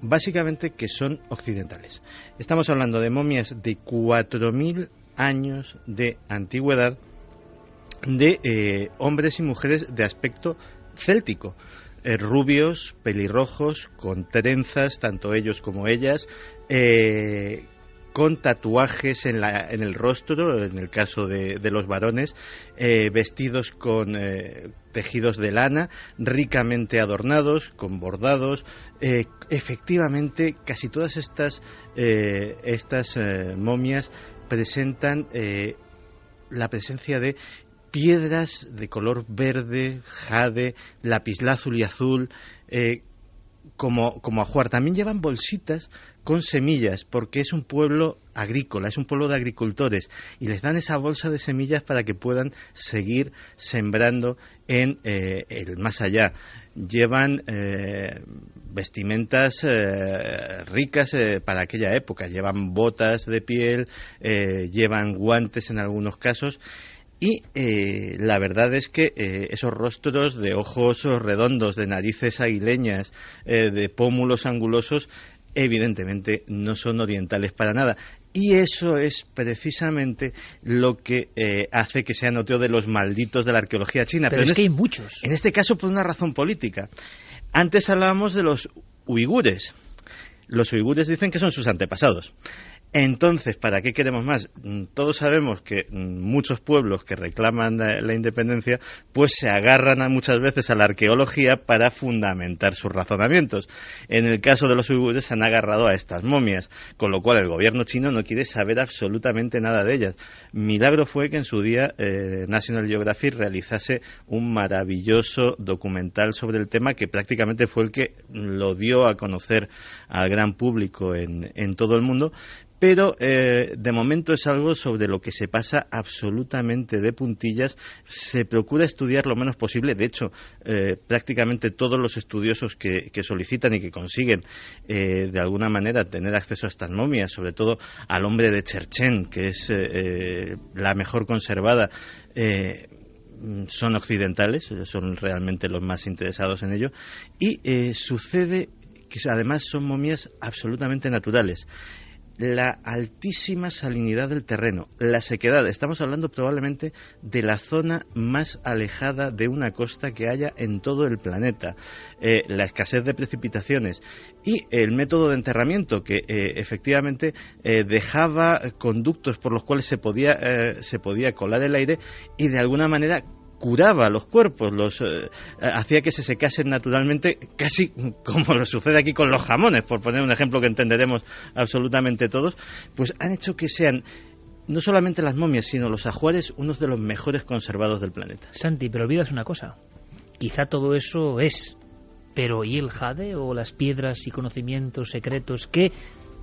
Básicamente que son occidentales. Estamos hablando de momias de 4.000 años de antigüedad, de hombres y mujeres de aspecto céltico. Rubios, pelirrojos, con trenzas, tanto ellos como ellas, con tatuajes en el rostro, en el caso de los varones, vestidos con tejidos de lana, ricamente adornados, con bordados. Efectivamente, casi todas estas momias presentan la presencia de piedras de color verde, jade, lapislázuli y azul, como ajuar. También llevan bolsitas con semillas, porque es un pueblo agrícola, es un pueblo de agricultores, y les dan esa bolsa de semillas para que puedan seguir sembrando en el más allá. Llevan vestimentas ricas para aquella época, llevan botas de piel, llevan guantes en algunos casos. Y la verdad es que esos rostros de ojos redondos, de narices aguileñas, de pómulos angulosos, evidentemente no son orientales para nada. Y eso es precisamente lo que hace que sean otro de los malditos de la arqueología china. Pero es que hay muchos. En este caso por una razón política. Antes hablábamos de los uigures. Los uigures dicen que son sus antepasados. Entonces, ¿para qué queremos más? Todos sabemos que muchos pueblos que reclaman la independencia pues se agarran muchas veces a la arqueología para fundamentar sus razonamientos. En el caso de los uigures se han agarrado a estas momias, con lo cual el gobierno chino no quiere saber absolutamente nada de ellas. Milagro fue que en su día National Geographic realizase un maravilloso documental sobre el tema, que prácticamente fue el que lo dio a conocer al gran público en todo el mundo. Pero de momento es algo sobre lo que se pasa absolutamente de puntillas. Se procura estudiar lo menos posible. De hecho, prácticamente todos los estudiosos que solicitan y que consiguen de alguna manera tener acceso a estas momias, sobre todo al hombre de Cherchen, que es la mejor conservada, son occidentales, son realmente los más interesados en ello, y sucede que además son momias absolutamente naturales. La altísima salinidad del terreno, la sequedad, estamos hablando probablemente de la zona más alejada de una costa que haya en todo el planeta, la escasez de precipitaciones y el método de enterramiento que efectivamente dejaba conductos por los cuales se podía colar el aire y de alguna manera curaba los cuerpos, hacía que se secasen naturalmente, casi como lo sucede aquí con los jamones, por poner un ejemplo que entenderemos absolutamente todos, pues han hecho que sean no solamente las momias, sino los ajuares unos de los mejores conservados del planeta. Santi, pero olvidas una cosa, quizá todo eso es, pero ¿y el jade o las piedras y conocimientos secretos que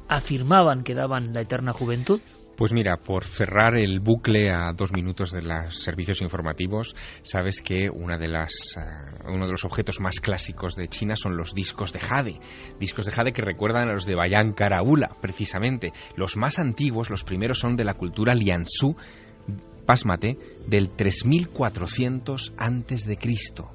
afirmaban que daban la eterna juventud? Pues mira, por cerrar el bucle a 2 minutos de los servicios informativos, sabes que uno de los objetos más clásicos de China son los discos de jade que recuerdan a los de Bayan Karaula, precisamente. Los más antiguos, los primeros, son de la cultura Lianzhou, pásmate, del 3400 antes de Cristo.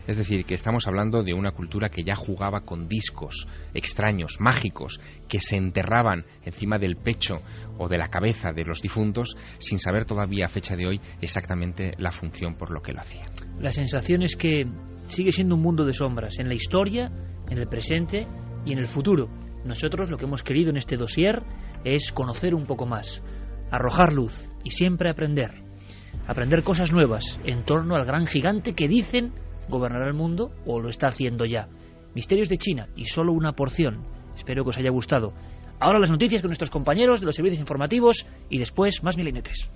Es decir, que estamos hablando de una cultura que ya jugaba con discos extraños, mágicos, que se enterraban encima del pecho o de la cabeza de los difuntos sin saber todavía a fecha de hoy exactamente la función por lo que lo hacían. La sensación es que sigue siendo un mundo de sombras, en la historia, en el presente y en el futuro. Nosotros lo que hemos querido en este dossier es conocer un poco más, arrojar luz y siempre aprender cosas nuevas en torno al gran gigante que dicen gobernará el mundo o lo está haciendo ya. Misterios de China y solo una porción. Espero que os haya gustado. Ahora las noticias con nuestros compañeros de los servicios informativos y después más Milenio 3.